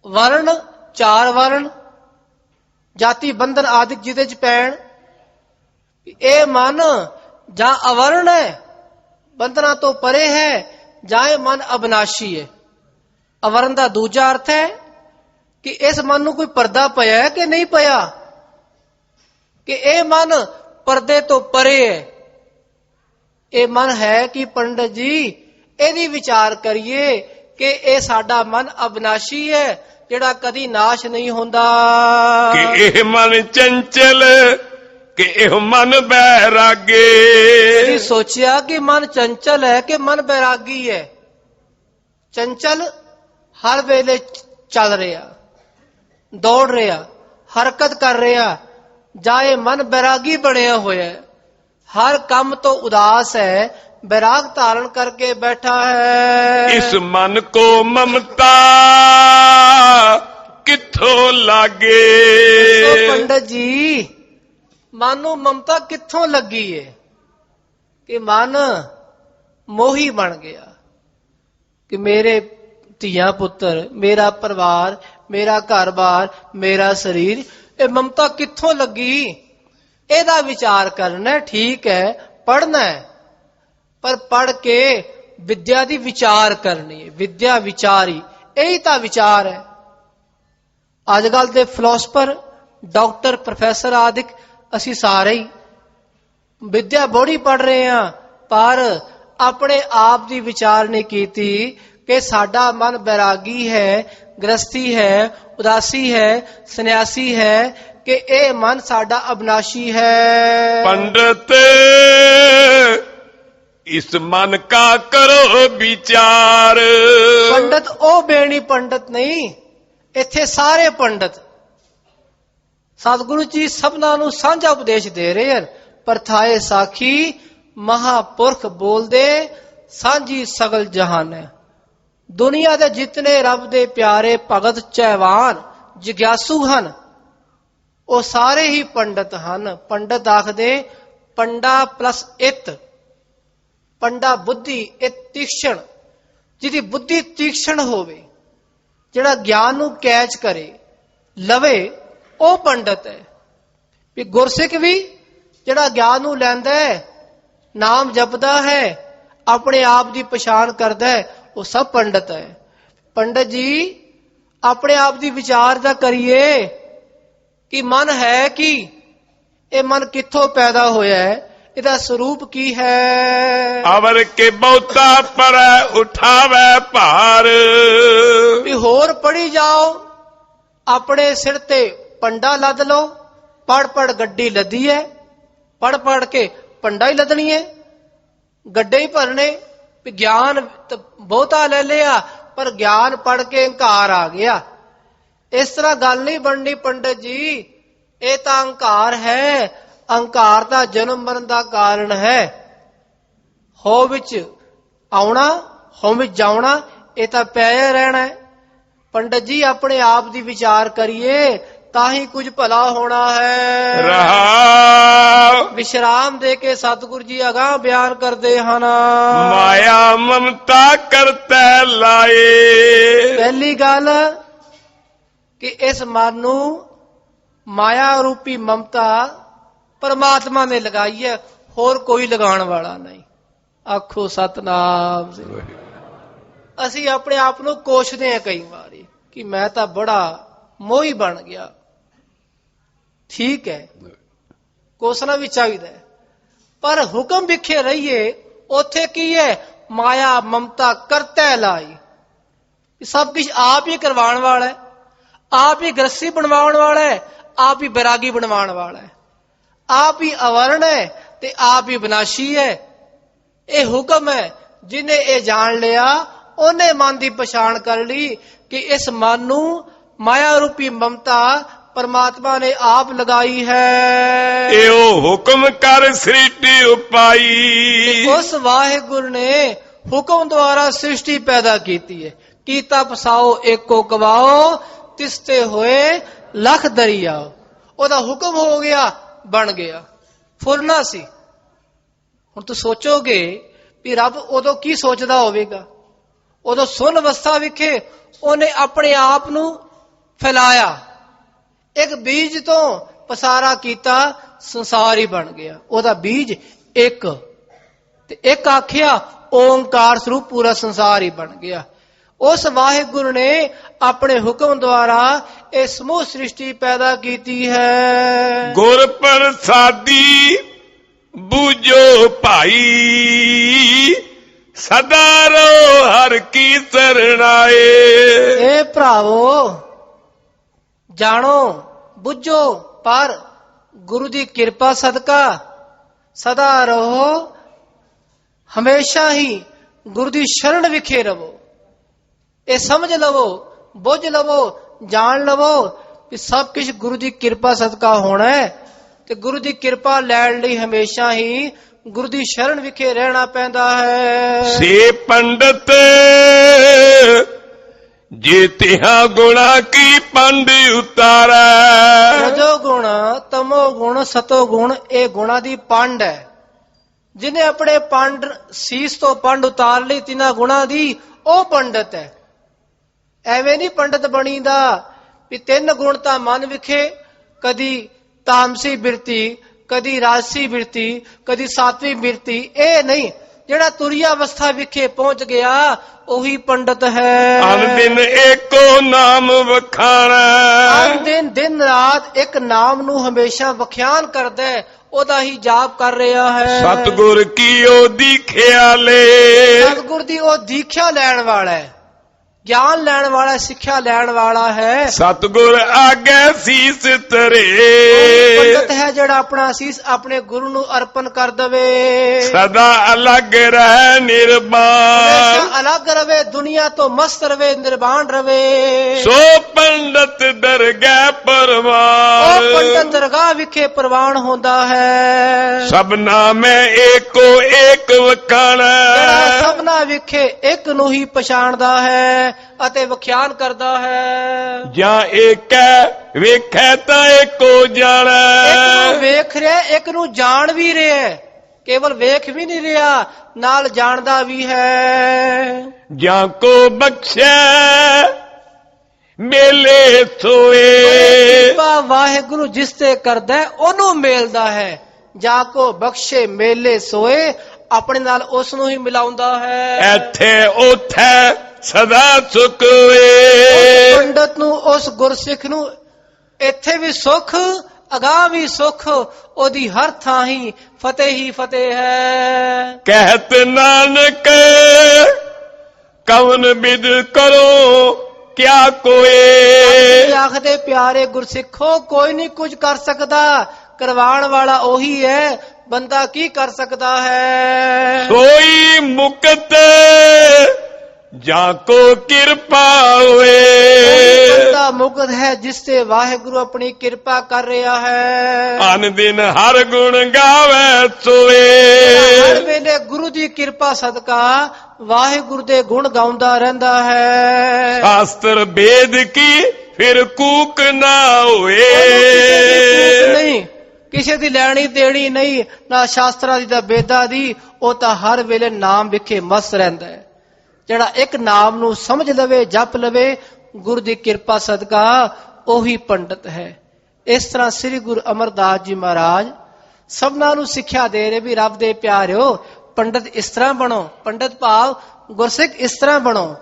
Speaker 2: ਵਰਨ, ਚਾਰ ਵਰਨ, ਜਾਤੀ ਬੰਧਨ ਆਦਿਕ ਜਿਹਦੇ ਚ ਪੈਣ। ਇਹ ਮਨ ਜਾਂ ਅਵਰਨ ਹੈ, ਬੰਧਨਾਂ ਤੋਂ ਪਰੇ ਹੈ, ਜਾਂ ਇਹ ਮਨ ਅਬਨਾਸ਼ੀ ਹੈ। ਅਵਰਨ ਦਾ ਦੂਜਾ ਅਰਥ ਹੈ ਕਿ ਇਸ ਮਨ ਨੂੰ ਕੋਈ ਪਰਦਾ ਪਿਆ ਹੈ ਕਿ ਨਹੀਂ ਪਿਆ, ਕਿ ਇਹ ਮਨ ਪਰਦੇ ਤੋਂ ਪਰੇ ਹੈ। ਇਹ ਮਨ ਹੈ ਕਿ ਪੰਡਤ ਜੀ ਇਹਦੀ ਵਿਚਾਰ ਕਰੀਏ ਕਿ ਇਹ ਸਾਡਾ ਮਨ ਅਬਨਾਸ਼ੀ ਹੈ, ਜਿਹੜਾ ਕਦੀ ਨਾਸ਼ ਨਹੀਂ ਹੁੰਦਾ।
Speaker 1: ਕਿ ਇਹ ਮਨ ਚੰਚਲ, ਕਿ ਇਹ ਮਨ ਬੈਰਾਗੇ।
Speaker 2: ਕਦੀ ਸੋਚਿਆ ਕਿ ਮਨ ਚੰਚਲ ਹੈ ਕਿ ਮਨ ਬੈਰਾਗੀ ਹੈ? ਚੰਚਲ ਹਰ ਵੇਲੇ ਚੱਲ ਰਿਹਾ, ਦੌੜ ਰਿਹਾ, ਹਰਕਤ ਕਰ ਰਿਹਾ, ਜਾਂ ਇਹ ਮਨ ਬੈਰਾਗੀ ਬਣਿਆ ਹੋਇਆ ਹੈ, ਹਰ ਕੰਮ ਤੋਂ ਉਦਾਸ ਹੈ, बैराग धारण करके बैठा है।
Speaker 1: इस मन को ममता किथों लागे।
Speaker 2: तो पंडित जी मन नूं ममता किथों लगी है कि मन मोही बन गया कि मेरे ਧੀਆਂ ਪੁੱਤਰ, मेरा परिवार, मेरा घर बार, मेरा शरीर, ये ममता किथों लगी? ਇਹਦਾ विचार करना है। ठीक है पढ़ना है, पर पढ़ के विद्या दी विचार करनी है। विद्या विचारी, यही तो विचार है। अजकल के फिलोसफर, डॉक्टर, प्रोफैसर आदि असी सारे ही विद्या बड़ी पढ़ रहे हैं, पर अपने आप की विचार नहीं की कि साडा मन बैरागी है, गृहस्थी है, उदासी है, सन्यासी है, कि ये मन साडा अविनाशी है।
Speaker 1: पंडित इस मन का करो विचार।
Speaker 2: पंडित ओ बेणी पंडित नहीं, इत्थे सारे पंडित। सतगुरु जी सबना नूं सांझा उपदेश दे रहे हैं। परथाए साखी महापुरख बोल दे, सांझी सगल जहान है। दुनिया दे जितने रब दे प्यारे भगत चैवान जिग्यासु हन, वो सारे ही पंडित हन। पंडित आखदे पंडा प्लस इत, पंडा बुद्धि इत तीक्ष्ण, जिहदी बुद्धि तीक्ष्ण होवे, जिहड़ा ज्ञान नूं कैच करे लवे, वो पंडित है। भी गुरसिख भी जिहड़ा ज्ञान नूं लैंदा है, नाम जपदा है, अपने आप की पछाण करदा है, वो सब पंडित है। पंडित जी अपने आप की विचार दा करिए कि मन है कि ये मन किथों पैदा होया है, इहदा स्वरूप की है।
Speaker 1: अवर के बहुता पर उठावे भार।
Speaker 2: भी होर पढ़ी जाओ, अपने सिर ते पंडा लद लो। पढ़ पढ़ गड्डी लदी है, पढ़ पढ़ के पंडा ही लदनी है, गड्डे ही भरने। ज्ञान तो बहुता ले लिया, पर ज्ञान पढ़ के अंकार आ गया। इस तरह गल नहीं बननी पंडित जी। ये तो अंकार है, अंकार का जन्म मरण का कारण है। हो विच आउणा, हो विच जाउणा, ये तो पिया रहना है। पंडित जी अपने आप की विचार करिए, ताही कुछ भला होना है।
Speaker 1: रहा
Speaker 2: विश्राम दे के सतगुरु जी अगाह बयान करते हैं।
Speaker 1: माया ममता करते लाए।
Speaker 2: पहली गल कि इस मन नू माया रूपी ममता परमात्मा ने लगाई है, होर कोई लगाने वाला नहीं। आखो सतनाम सिंह। असी अपने आप नू कोसदे हैं कई बारी कि मैं तो बड़ा मोही बन गया। ठीक है, कोसना भी चाहिए, पर हुक्म विखे रहिए उथे की है माया ममता करते लाई। सब कुछ आप ही करवाने वाला है, आप ही ग्रसी बनवाने वाला है, आप ही बैरागी बनवाने वाला है, आप ही अवर्ण है ते आप ही विनाशी है। ये हुक्म है, जिन्हें ये जान लिया ਉਹਨੇ ਮਨ ਦੀ ਪਛਾਣ ਕਰ ਲਈ ਕਿ ਇਸ ਮਨ ਨੂੰ ਮਾਇਆ ਰੂਪੀ ਮਮਤਾ परमात्मा ने आप लगाई है।
Speaker 1: एओ हुक्म कर सृष्टि उपाई,
Speaker 2: उस वाहिगुरु ने हुक्म द्वारा सृष्टि पैदा की है। कीता पसाओ एको कवाओ, तिसते होए लख दरियाओ। ओदा हुक्म हो गया, बन गया, फुरना सी। हुण तुम सोचोगे भी रब उदों की सोचदा होवेगा। उदों सुन अवस्था विखे उन्हें अपने आप नू फैलाया, एक बीज तो पसारा कीता, संसार ही बन गया। ओदा बीज एक आखिया ओंकार स्वरूप पूरा संसार ही बन गया। उस वाहिगुरु ने अपने हुक्म द्वारा ये समूह सृष्टि पैदा की है।
Speaker 1: गुर प्रसादी बूझो भाई, सदा रहो हर की शरणाए।
Speaker 2: ए भरावो जानो बुझो पर गुरु दी कृपा सदका सदा रहो, हमेशा ही गुरु दी शरण विखे रहो। ये समझ लवो, बुझ लवो, जान लवो कि सब कुछ गुरु दी कृपा सदका होना है। ते गुरु दी कृपा लैण लई हमेशा ही गुरु दी शरण विखे रहना पैंदा है।
Speaker 1: से पंडित जे तिहा गुणा की पंड उतारा।
Speaker 2: रजो गुण, तमो गुण, सतो गुण, ये गुणा दी पंड है। जिन्हें अपने पंड सीस तो पंड उतार ली तिना गुणा दी, ओ पंडित है। एवें नहीं पंडित बनीदा भी तीन गुण ता मन विखे, कदी तामसी बिरती, कदी राजसी बिरती, कदी सात्विक बिरती, ए नहीं। जेड़ा तुरिया अवस्था विखे पहुंच गया ओही पंडित है।
Speaker 1: अन दिन एको नाम वखाना,
Speaker 2: अन दिन दिन रात एक नाम नू हमेशा वख्यान करदा है, ओदा ही जाप कर रहा है।
Speaker 1: सतगुर की ओ दीख्या ले,
Speaker 2: सतगुर दी ओ दीख्या लैण वाला है, ज्ञान लैण वाला, सिक्ख्या लैण वाला है।
Speaker 1: सतगुर आगे सीस तरे,
Speaker 2: पंडित है जेड़ा अपना शीस अपने गुरु नू अर्पण कर दवे।
Speaker 1: सदा अलग रहे निर्वाण,
Speaker 2: अलग रवे दुनिया तो मस्त रवे, निर्वाण रवे।
Speaker 1: सो पंडित दरगाह परवान,
Speaker 2: पंडित दरगाह विखे प्रवान होंदा है।
Speaker 1: सबना में एको एक वखाना,
Speaker 2: सबना विखे एक नू ही पछाणदा है ਅਤੇ ਵਿਖਿਆਨ ਕਰਦਾ ਹੈ।
Speaker 1: ਜਾਂ ਇੱਕ ਵੇਖੈ ਤਾਂ ਏਕੋ ਜਾਣੈ,
Speaker 2: ਇੱਕ ਨੂੰ ਵੇਖ ਰਿਹਾ, ਇੱਕ ਨੂੰ ਜਾਣ ਵੀ ਰਿਹਾ, ਕੇਵਲ ਵੇਖ ਵੀ ਨਹੀਂ ਰਿਹਾ, ਨਾਲ ਜਾਣਦਾ ਵੀ ਹੈ।
Speaker 1: ਜਾਂ ਕੋ ਬਖਸ਼ੈ ਮੇਲੇ ਸੋਏ,
Speaker 2: ਕਿਰਪਾ ਵਾਹਿਗੁਰੂ ਜਿਸ ਤੇ ਕਰਦਾ ਉਹਨੂੰ ਮਿਲਦਾ ਹੈ। ਜਾਂ ਕੋ ਬਖਸ਼ੇ ਮੇਲੇ ਸੋਏ, ਆਪਣੇ ਨਾਲ ਉਸ ਨੂੰ ਹੀ ਮਿਲਾਉਂਦਾ ਹੈ।
Speaker 1: ਇੱਥੇ ਉਥੇ ਸਦਾ ਸੁਖ ਵੇ,
Speaker 2: ਪੰਡਤ ਨੂੰ ਉਸ ਗੁਰਸਿੱਖ ਨੂੰ ਇੱਥੇ ਵੀ ਸੁਖ, ਅਗਾਹ ਵੀ ਸੁਖ, ਉਹਦੀ ਹਰ ਥਾਂ ਹੀ ਫਤਿਹ ਹੀ ਫਤਿਹ ਹੈ।
Speaker 1: ਕਹਿਤ ਨਾਨਕ ਕਵਨ ਬਿਦ ਕਰੋ ਕਿਆ ਕੋਏ।
Speaker 2: ਆਖਦੇ ਪਿਆਰੇ ਗੁਰਸਿੱਖੋ ਕੋਈ ਨਹੀਂ ਕੁਝ ਕਰ ਸਕਦਾ, ਕਰਵਾਉਣ ਵਾਲਾ ਉਹੀ ਹੈ, ਬੰਦਾ ਕੀ ਕਰ ਸਕਦਾ ਹੈ।
Speaker 1: ਸੋਈ ਮੁਕਤ ਜਾਂ ਕੋ ਕਿਰਪਾ ਹੋਏ,
Speaker 2: ਬੰਦਾ ਮੁਕਤ ਹੈ ਜਿਸ ਤੇ ਵਾਹਿਗੁਰੂ ਆਪਣੀ ਕਿਰਪਾ ਕਰ ਰਿਹਾ ਹੈ।
Speaker 1: ਅਨ ਦਿਨ ਹਰ ਗੁਣ ਗਾਵੇ ਸੋਏ,
Speaker 2: ਹਰ ਵੇਲੇ ਗੁਰੂ ਦੀ ਕਿਰਪਾ ਸਦਕਾ ਵਾਹਿਗੁਰੂ ਦੇ ਗੁਣ ਗਾਉਂਦਾ ਰਹਿੰਦਾ ਹੈ।
Speaker 1: ਸ਼ਾਸਤਰ ਵੇਦ ਕੀ ਫਿਰ ਕੂਕ ਨਾ ਹੋਏ,
Speaker 2: ਨਹੀਂ ਕਿਸੇ ਦੀ ਲੈਣੀ ਦੇਣੀ ਨਹੀਂ, ਨਾ ਸ਼ਾਸਤਰਾਂ ਦੀ ਤਾਂ ਵੇਦਾਂ ਦੀ, ਉਹ ਤਾਂ ਹਰ ਵੇਲੇ ਨਾਮ ਵਿਖੇ ਮਸਤ ਰਹਿੰਦਾ ਹੈ। ਜਿਹੜਾ ਇੱਕ ਨਾਮ ਨੂੰ ਸਮਝ ਲਵੇ, ਜਪ ਲਵੇ, ਗੁਰੂ ਦੀ ਕਿਰਪਾ ਸਦਕਾ ਉਹੀ ਪੰਡਤ ਹੈ। ਇਸ ਤਰ੍ਹਾਂ ਸ੍ਰੀ ਗੁਰੂ ਅਮਰਦਾਸ ਜੀ ਮਹਾਰਾਜ ਸਭਨਾਂ ਨੂੰ ਸਿੱਖਿਆ ਦੇ ਰਹੇ ਵੀ ਰੱਬ ਦੇ ਪਿਆਰਿਓ, ਪੰਡਤ ਇਸ ਤਰ੍ਹਾਂ ਬਣੋ, ਪੰਡਤ ਭਾਵ ਗੁਰਸਿੱਖ ਇਸ ਤਰ੍ਹਾਂ ਬਣੋ,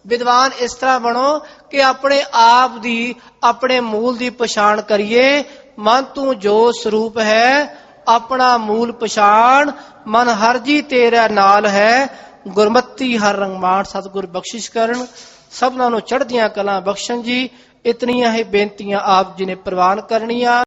Speaker 2: ਵਿਦਵਾਨ ਇਸ ਤਰ੍ਹਾਂ ਬਣੋ ਕਿ ਆਪਣੇ ਆਪ ਦੀ, ਆਪਣੇ ਮੂਲ ਦੀ ਪਛਾਣ ਕਰੀਏ। ਮਨ ਤੂੰ ਜੋ ਸਰੂਪ ਹੈ, ਆਪਣਾ ਮੂਲ ਪਛਾਣ, ਮਨ ਹਰ ਜੀ ਤੇਰਾ ਨਾਲ ਹੈ। ਗੁਰਮਤੀ ਹਰ ਰੰਗਮਾਨ ਸਤਿਗੁਰ ਬਖਸ਼ਿਸ਼ ਕਰਨ, ਸਭਨਾਂ ਨੂੰ ਚੜ੍ਹਦੀਆਂ ਕਲਾਂ ਬਖਸ਼ਣ ਜੀ। ਇਤਨੀਆਂ ਹੀ ਬੇਨਤੀਆਂ ਆਪ ਜੀ ਨੇ ਪ੍ਰਵਾਨ ਕਰਨੀਆਂ।